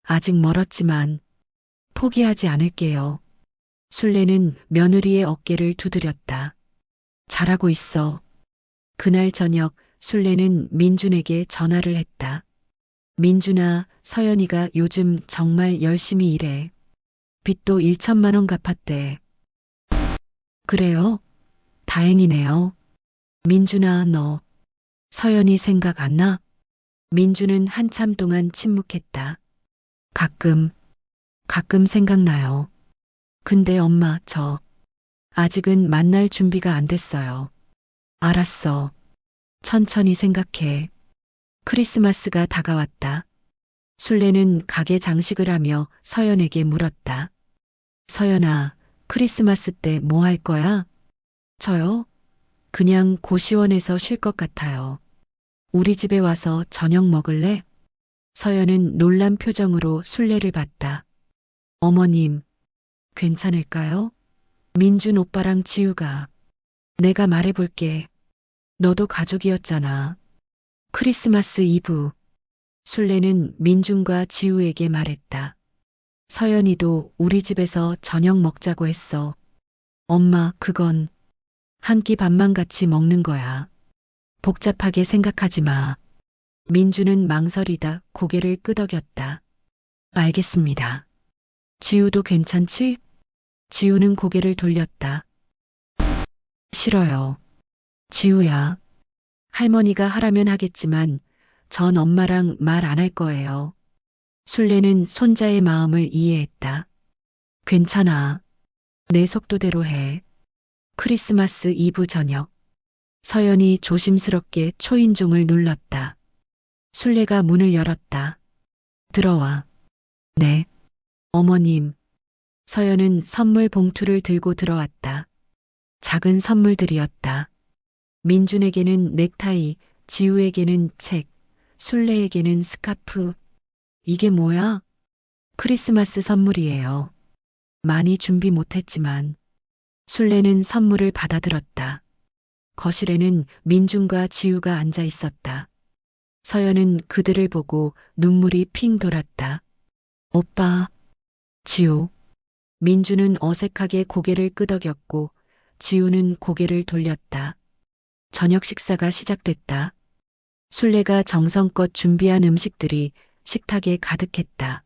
S1: 아직 멀었지만 포기하지 않을게요. 순례는 며느리의 어깨를 두드렸다. 잘하고 있어. 그날 저녁 순례는 민준에게 전화를 했다. 민준아, 서연이가 요즘 정말 열심히 일해. 빚도 1천만 원 갚았대. 그래요? 다행이네요. 민준아, 너 서연이 생각 안 나? 민준은 한참 동안 침묵했다. 가끔 생각나요. 근데 엄마, 저 아직은 만날 준비가 안 됐어요. 알았어. 천천히 생각해. 크리스마스가 다가왔다. 순례는 가게 장식을 하며 서연에게 물었다. 서연아, 크리스마스 때 뭐 할 거야? 저요? 그냥 고시원에서 쉴 것 같아요. 우리 집에 와서 저녁 먹을래? 서연은 놀란 표정으로 순례를 봤다. 어머님, 괜찮을까요? 민준 오빠랑 지우가. 내가 말해볼게. 너도 가족이었잖아. 크리스마스 이브. 순례는 민준과 지우에게 말했다. 서연이도 우리 집에서 저녁 먹자고 했어. 엄마, 그건 한 끼 밥만 같이 먹는 거야. 복잡하게 생각하지 마. 민준은 망설이다 고개를 끄덕였다. 알겠습니다. 지우도 괜찮지? 지우는 고개를 돌렸다. 싫어요. 지우야. 할머니가 하라면 하겠지만 전 엄마랑 말 안 할 거예요. 순례는 손자의 마음을 이해했다. 괜찮아. 내 속도대로 해. 크리스마스 이브 저녁. 서연이 조심스럽게 초인종을 눌렀다. 순례가 문을 열었다. 들어와. 네. 어머님. 서연은 선물 봉투를 들고 들어왔다. 작은 선물들이었다. 민준에게는 넥타이, 지우에게는 책, 순례에게는 스카프. 이게 뭐야? 크리스마스 선물이에요. 많이 준비 못했지만. 순례는 선물을 받아들었다. 거실에는 민준과 지우가 앉아 있었다. 서연은 그들을 보고 눈물이 핑 돌았다. 오빠, 지우. 민준은 어색하게 고개를 끄덕였고 지우는 고개를 돌렸다. 저녁 식사가 시작됐다. 순례가 정성껏 준비한 음식들이 식탁에 가득했다.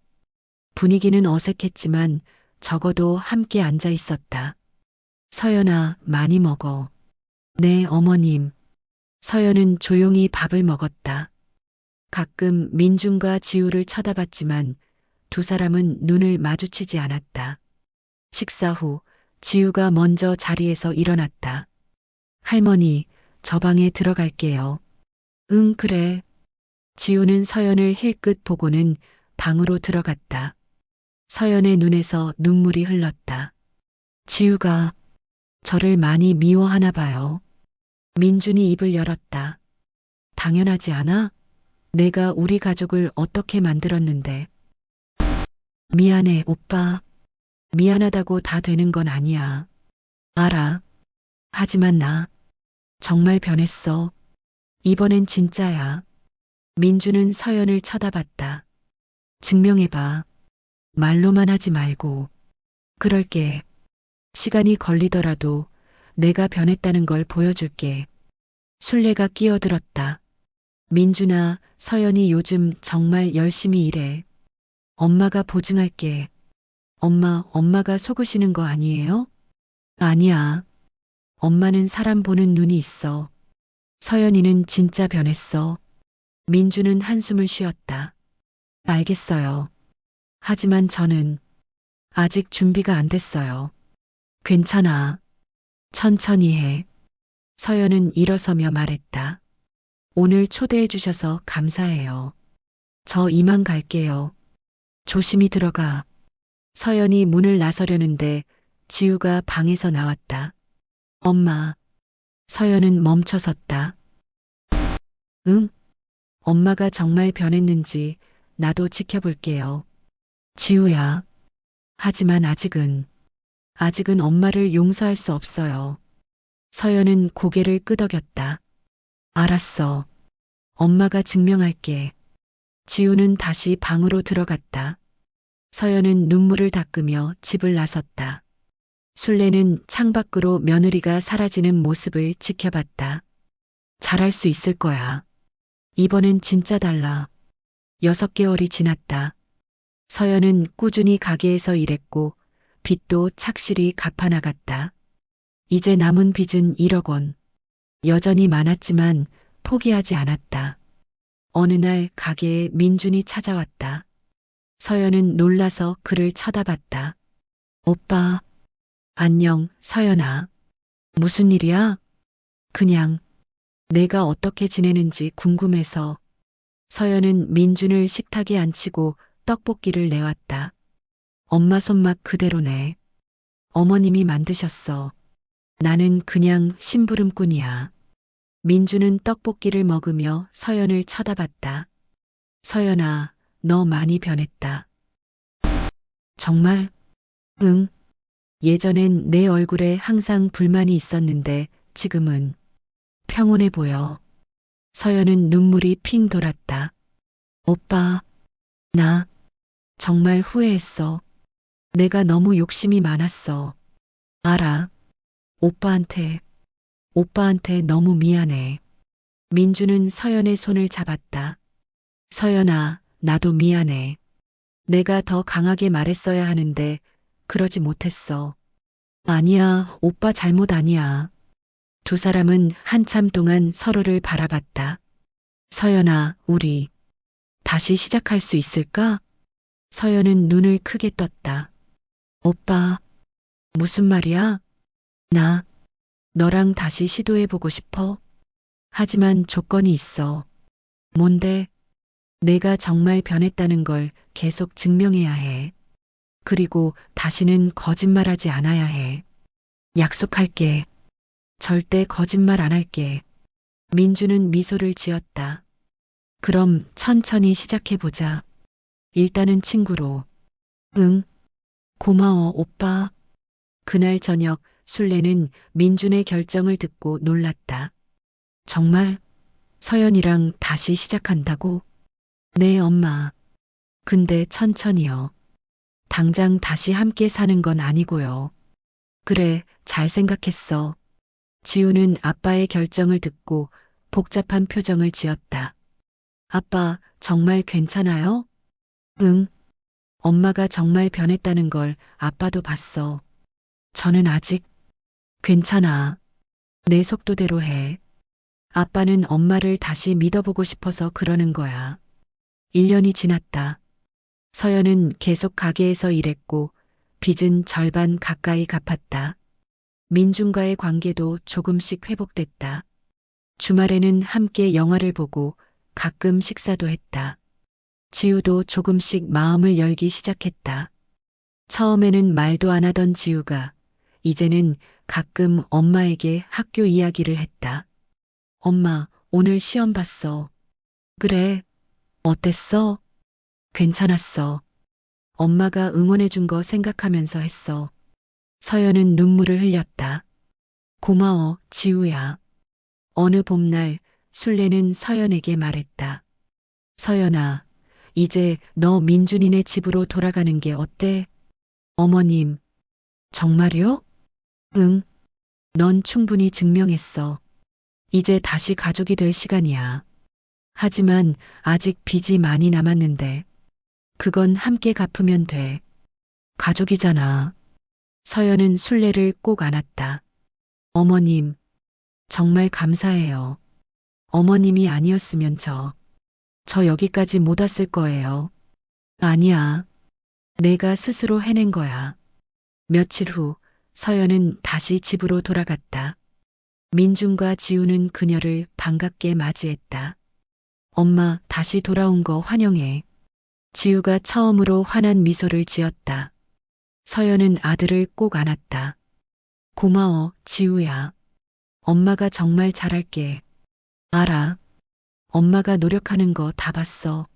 S1: 분위기는 어색했지만 적어도 함께 앉아 있었다. 서연아, 많이 먹어. 네, 어머님. 서연은 조용히 밥을 먹었다. 가끔 민준과 지우를 쳐다봤지만 두 사람은 눈을 마주치지 않았다. 식사 후 지우가 먼저 자리에서 일어났다. 할머니, 저 방에 들어갈게요. 응, 그래. 지우는 서연을 힐끗 보고는 방으로 들어갔다. 서연의 눈에서 눈물이 흘렀다. 지우가 저를 많이 미워하나 봐요. 민준이 입을 열었다. 당연하지 않아? 내가 우리 가족을 어떻게 만들었는데. 미안해, 오빠. 미안하다고 다 되는 건 아니야. 알아. 하지만 나 정말 변했어. 이번엔 진짜야. 민주는 서연을 쳐다봤다. 증명해봐. 말로만 하지 말고. 그럴게. 시간이 걸리더라도 내가 변했다는 걸 보여줄게. 순례가 끼어들었다. 민준아, 서연이 요즘 정말 열심히 일해. 엄마가 보증할게. 엄마가 속으시는 거 아니에요? 아니야. 엄마는 사람 보는 눈이 있어. 서연이는 진짜 변했어. 민주는 한숨을 쉬었다. 알겠어요. 하지만 저는 아직 준비가 안 됐어요. 괜찮아. 천천히 해. 서연은 일어서며 말했다. 오늘 초대해 주셔서 감사해요. 저 이만 갈게요. 조심히 들어가. 서연이 문을 나서려는데 지우가 방에서 나왔다. 엄마. 서연은 멈춰섰다. 응? 엄마가 정말 변했는지 나도 지켜볼게요. 지우야. 하지만 아직은 엄마를 용서할 수 없어요. 서연은 고개를 끄덕였다. 알았어. 엄마가 증명할게. 지우는 다시 방으로 들어갔다. 서연은 눈물을 닦으며 집을 나섰다. 술래는 창밖으로 며느리가 사라지는 모습을 지켜봤다. 잘할 수 있을 거야. 이번엔 진짜 달라. 6개월이 지났다. 서연은 꾸준히 가게에서 일했고 빚도 착실히 갚아나갔다. 이제 남은 빚은 1억 원. 여전히 많았지만 포기하지 않았다. 어느 날 가게에 민준이 찾아왔다. 서연은 놀라서 그를 쳐다봤다. 오빠, 안녕, 서연아. 무슨 일이야? 그냥 내가 어떻게 지내는지 궁금해서. 서연은 민준을 식탁에 앉히고 떡볶이를 내왔다. 엄마 손맛 그대로네. 어머님이 만드셨어. 나는 그냥 심부름꾼이야. 민준은 떡볶이를 먹으며 서연을 쳐다봤다. 서연아, 너 많이 변했다. 정말? 응. 예전엔 내 얼굴에 항상 불만이 있었는데 지금은 평온해 보여. 서연은 눈물이 핑 돌았다. 오빠, 나 정말 후회했어. 내가 너무 욕심이 많았어. 알아. 오빠한테 너무 미안해. 민주는 서연의 손을 잡았다. 서연아, 나도 미안해. 내가 더 강하게 말했어야 하는데 그러지 못했어. 아니야, 오빠 잘못 아니야. 두 사람은 한참 동안 서로를 바라봤다. 서연아, 우리 다시 시작할 수 있을까? 서연은 눈을 크게 떴다. 오빠, 무슨 말이야? 나 너랑 다시 시도해보고 싶어. 하지만 조건이 있어. 뭔데? 내가 정말 변했다는 걸 계속 증명해야 해. 그리고 다시는 거짓말하지 않아야 해. 약속할게. 절대 거짓말 안 할게. 민주는 미소를 지었다. 그럼 천천히 시작해보자. 일단은 친구로. 응, 고마워, 오빠. 그날 저녁 술래는 민준의 결정을 듣고 놀랐다. 정말? 서연이랑 다시 시작한다고? 네, 엄마. 근데 천천히요. 당장 다시 함께 사는 건 아니고요. 그래, 잘 생각했어. 지우는 아빠의 결정을 듣고 복잡한 표정을 지었다. 아빠, 정말 괜찮아요? 응. 엄마가 정말 변했다는 걸 아빠도 봤어. 저는 아직 괜찮아. 내 속도대로 해. 아빠는 엄마를 다시 믿어보고 싶어서 그러는 거야. 1년이 지났다. 서연은 계속 가게에서 일했고 빚은 절반 가까이 갚았다. 민준과의 관계도 조금씩 회복됐다. 주말에는 함께 영화를 보고 가끔 식사도 했다. 지우도 조금씩 마음을 열기 시작했다. 처음에는 말도 안 하던 지우가 이제는 가끔 엄마에게 학교 이야기를 했다. 엄마, 오늘 시험 봤어. 그래. 어땠어? 괜찮았어. 엄마가 응원해준 거 생각하면서 했어. 서연은 눈물을 흘렸다. 고마워, 지우야. 어느 봄날 술래는 서연에게 말했다. 서연아, 이제 너 민준이네 집으로 돌아가는 게 어때? 어머님, 정말요? 응, 넌 충분히 증명했어. 이제 다시 가족이 될 시간이야. 하지만 아직 빚이 많이 남았는데, 그건 함께 갚으면 돼. 가족이잖아. 서연은 술래를 꼭 안았다. 어머님, 정말 감사해요. 어머님이 아니었으면 저 여기까지 못 왔을 거예요. 아니야. 내가 스스로 해낸 거야. 며칠 후 서연은 다시 집으로 돌아갔다. 민준과 지우는 그녀를 반갑게 맞이했다. 엄마, 다시 돌아온 거 환영해. 지우가 처음으로 환한 미소를 지었다. 서연은 아들을 꼭 안았다. 고마워, 지우야. 엄마가 정말 잘할게. 알아. 엄마가 노력하는 거 다 봤어.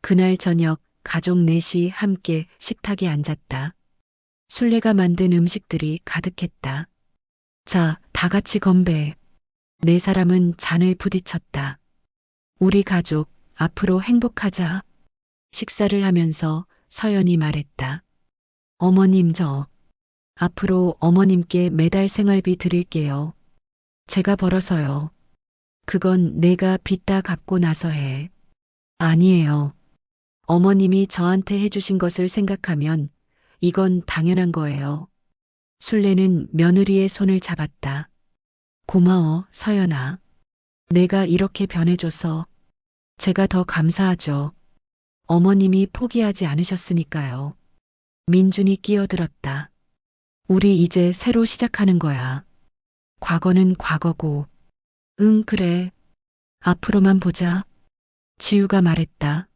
S1: 그날 저녁 가족 넷이 함께 식탁에 앉았다. 술래가 만든 음식들이 가득했다. 자, 다 같이 건배. 네 사람은 잔을 부딪혔다. 우리 가족, 앞으로 행복하자. 식사를 하면서 서연이 말했다. 어머님 앞으로 어머님께 매달 생활비 드릴게요. 제가 벌어서요. 그건 내가 빚 다 갚고 나서 해. 아니에요. 어머님이 저한테 해주신 것을 생각하면 이건 당연한 거예요. 술래는 며느리의 손을 잡았다. 고마워, 서연아. 내가 이렇게 변해줘서 제가 더 감사하죠. 어머님이 포기하지 않으셨으니까요. 민준이 끼어들었다. 우리 이제 새로 시작하는 거야. 과거는 과거고. 응, 그래. 앞으로만 보자. 지우가 말했다.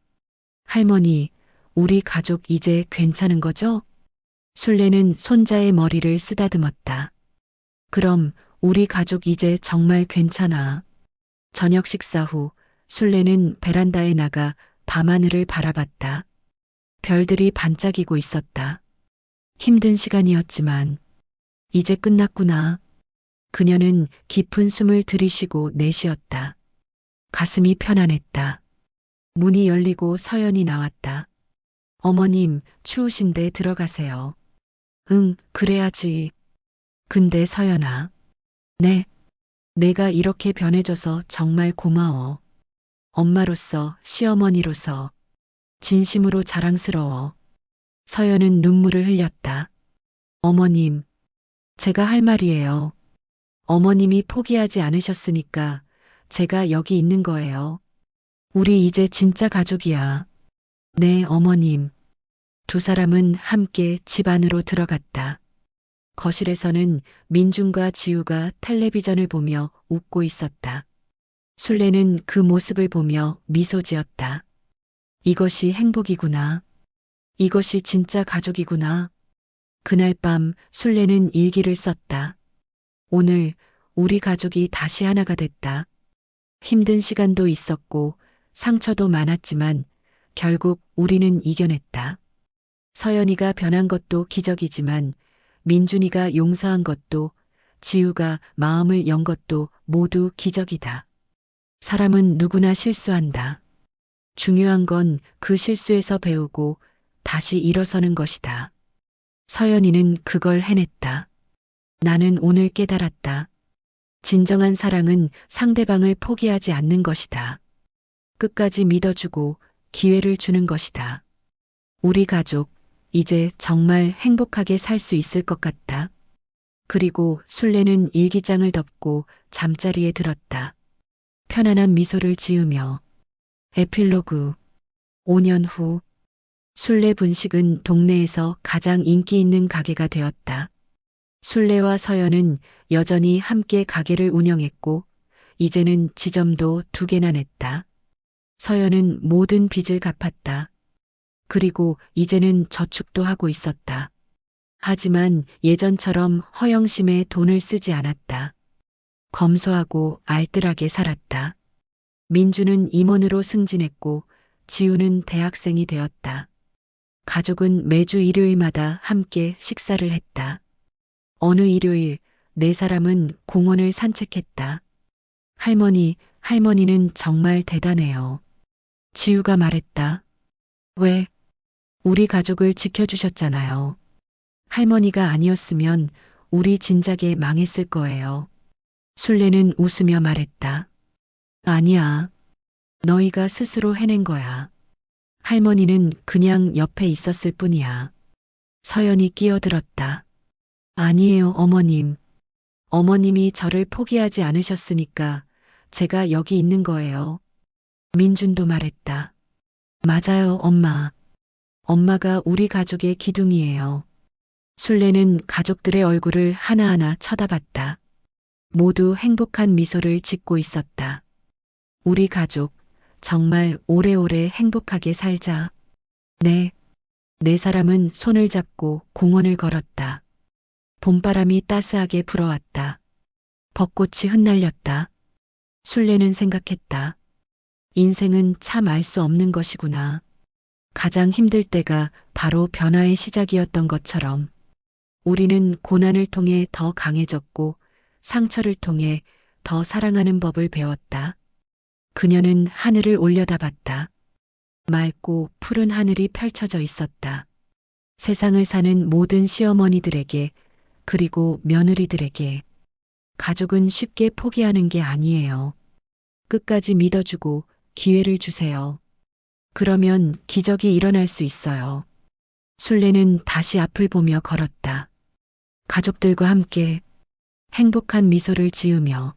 S1: 할머니, 우리 가족 이제 괜찮은 거죠? 술래는 손자의 머리를 쓰다듬었다. 그럼 우리 가족 이제 정말 괜찮아. 저녁 식사 후 술래는 베란다에 나가 밤하늘을 바라봤다. 별들이 반짝이고 있었다. 힘든 시간이었지만 이제 끝났구나. 그녀는 깊은 숨을 들이쉬고 내쉬었다. 가슴이 편안했다. 문이 열리고 서연이 나왔다. 어머님, 추우신데 들어가세요. 응, 그래야지. 근데 서연아. 네. 내가 이렇게 변해줘서 정말 고마워. 엄마로서, 시어머니로서, 진심으로 자랑스러워. 서연은 눈물을 흘렸다. 어머님, 제가 할 말이에요. 어머님이 포기하지 않으셨으니까 제가 여기 있는 거예요. 우리 이제 진짜 가족이야. 네, 어머님. 두 사람은 함께 집 안으로 들어갔다. 거실에서는 민준과 지우가 텔레비전을 보며 웃고 있었다. 술래는 그 모습을 보며 미소 지었다. 이것이 행복이구나. 이것이 진짜 가족이구나. 그날 밤 술래는 일기를 썼다. 오늘 우리 가족이 다시 하나가 됐다. 힘든 시간도 있었고 상처도 많았지만 결국 우리는 이겨냈다. 서연이가 변한 것도 기적이지만 민준이가 용서한 것도 지우가 마음을 연 것도 모두 기적이다. 사람은 누구나 실수한다. 중요한 건 그 실수에서 배우고 다시 일어서는 것이다. 서연이는 그걸 해냈다. 나는 오늘 깨달았다. 진정한 사랑은 상대방을 포기하지 않는 것이다. 끝까지 믿어주고 기회를 주는 것이다. 우리 가족, 이제 정말 행복하게 살 수 있을 것 같다. 그리고 술래는 일기장을 덮고 잠자리에 들었다. 편안한 미소를 지으며. 에필로그 5년 후 술래 분식은 동네에서 가장 인기 있는 가게가 되었다. 술래와 서연은 여전히 함께 가게를 운영했고 이제는 지점도 2개나 냈다. 서연은 모든 빚을 갚았다. 그리고 이제는 저축도 하고 있었다. 하지만 예전처럼 허영심에 돈을 쓰지 않았다. 검소하고 알뜰하게 살았다. 민주는 임원으로 승진했고 지우는 대학생이 되었다. 가족은 매주 일요일마다 함께 식사를 했다. 어느 일요일 네 사람은 공원을 산책했다. 할머니는 정말 대단해요. 지우가 말했다. 왜? 우리 가족을 지켜주셨잖아요. 할머니가 아니었으면 우리 진작에 망했을 거예요. 술래는 웃으며 말했다. 아니야. 너희가 스스로 해낸 거야. 할머니는 그냥 옆에 있었을 뿐이야. 서연이 끼어들었다. 아니에요, 어머님. 어머님이 저를 포기하지 않으셨으니까 제가 여기 있는 거예요. 민준도 말했다. 맞아요, 엄마. 엄마가 우리 가족의 기둥이에요. 술래는 가족들의 얼굴을 하나하나 쳐다봤다. 모두 행복한 미소를 짓고 있었다. 우리 가족, 정말 오래오래 행복하게 살자. 네. 네 사람은 손을 잡고 공원을 걸었다. 봄바람이 따스하게 불어왔다. 벚꽃이 흩날렸다. 술래는 생각했다. 인생은 참 알 수 없는 것이구나. 가장 힘들 때가 바로 변화의 시작이었던 것처럼 우리는 고난을 통해 더 강해졌고 상처를 통해 더 사랑하는 법을 배웠다. 그녀는 하늘을 올려다봤다. 맑고 푸른 하늘이 펼쳐져 있었다. 세상을 사는 모든 시어머니들에게 그리고 며느리들에게 가족은 쉽게 포기하는 게 아니에요. 끝까지 믿어주고 기회를 주세요. 그러면 기적이 일어날 수 있어요. 순례는 다시 앞을 보며 걸었다. 가족들과 함께 행복한 미소를 지으며